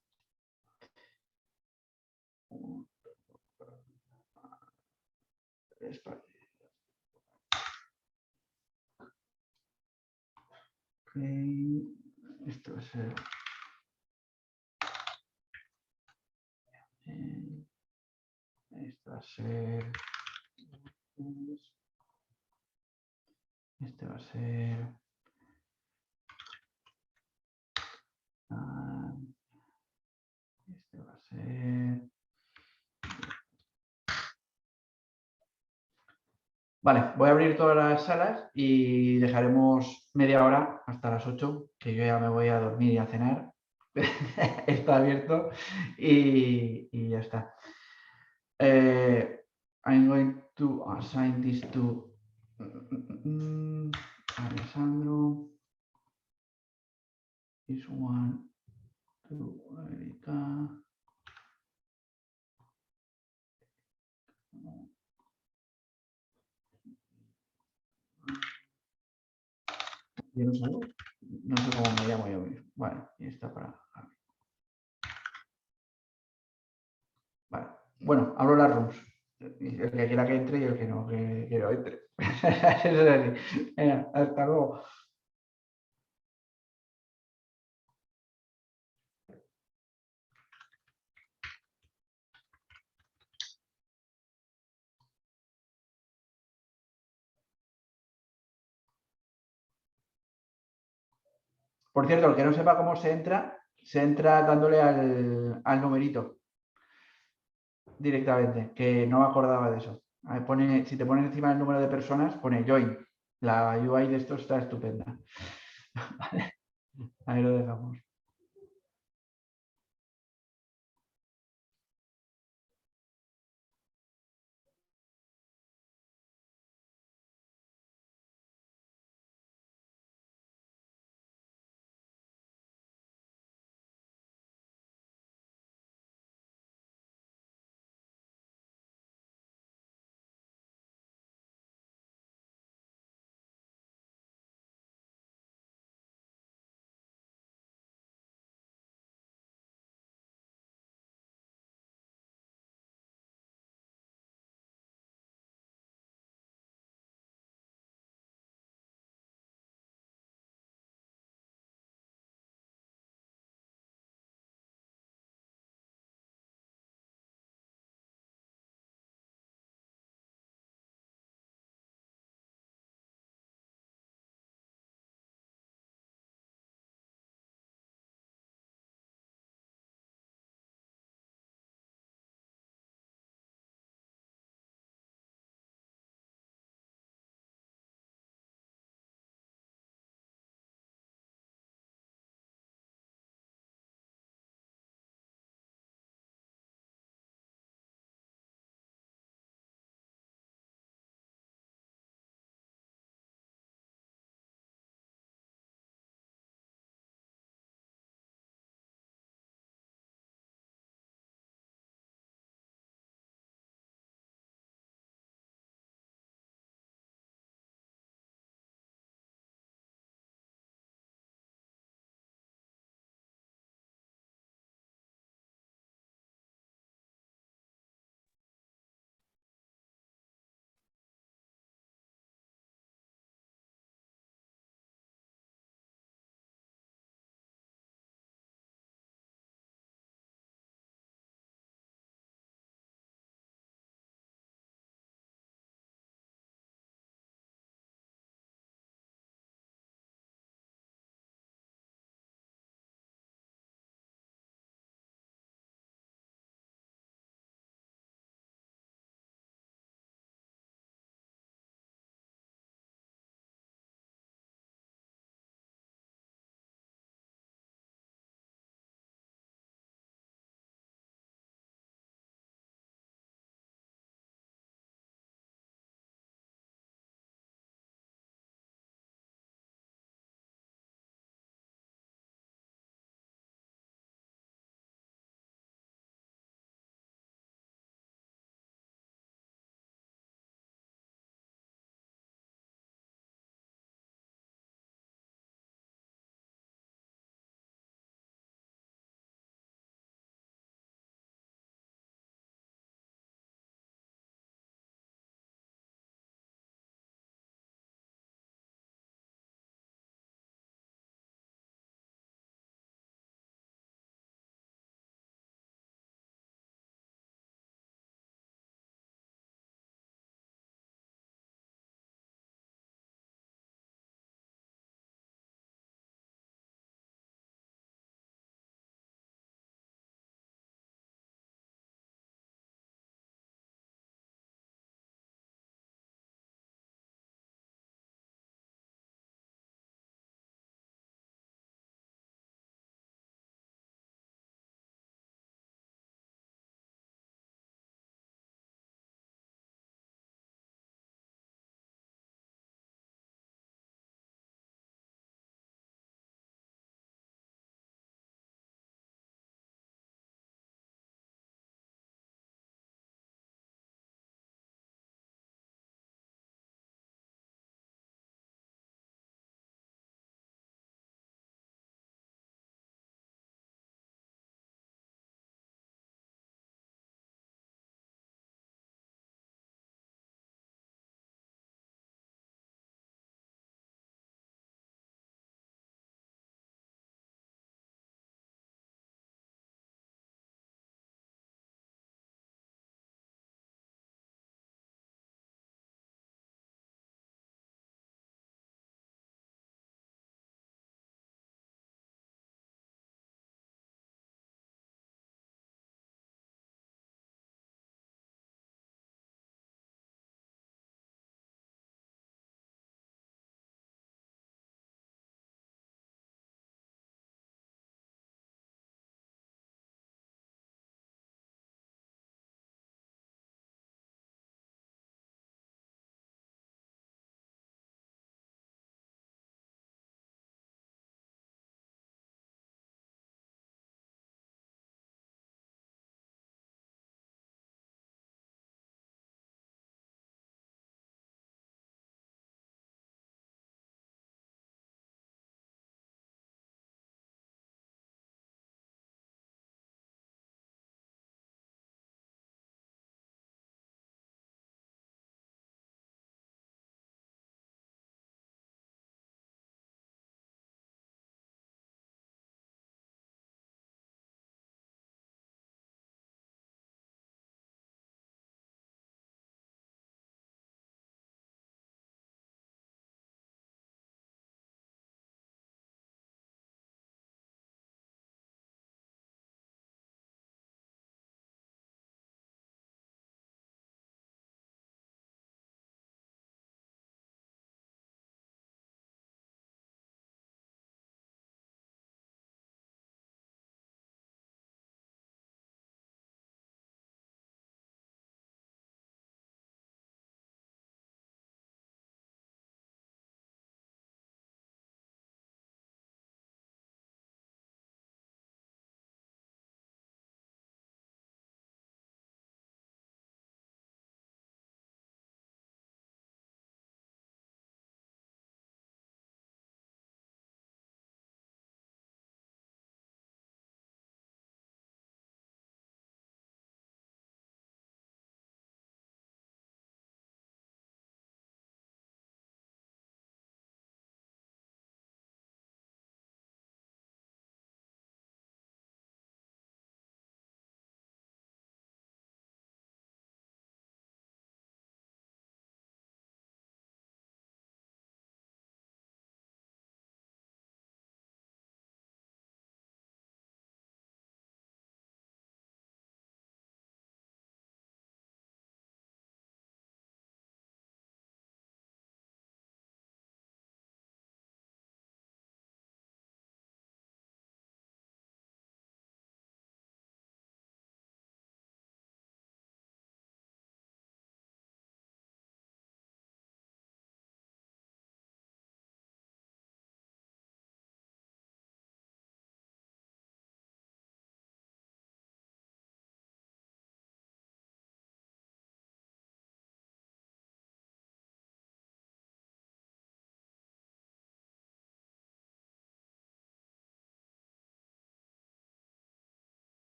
Okay. Esto va a ser... Esto va a ser... Este va a ser... Este va a ser... Vale, voy a abrir todas las salas y dejaremos media hora hasta las 8, que yo ya me voy a dormir y a cenar. Está abierto y ya está. I'm going to assign this to Alessandro. This one to Erika. Yo no sé cómo me llamo yo mismo. Bueno, y está para Javi. Vale. Bueno, abro las rooms. El que quiera que entre y el que no entre. Venga, hasta luego. Por cierto, el que no sepa cómo se entra dándole al numerito directamente, que no me acordaba de eso. Si te pones encima el número de personas, pone join. La UI de esto está estupenda. Ahí lo dejamos.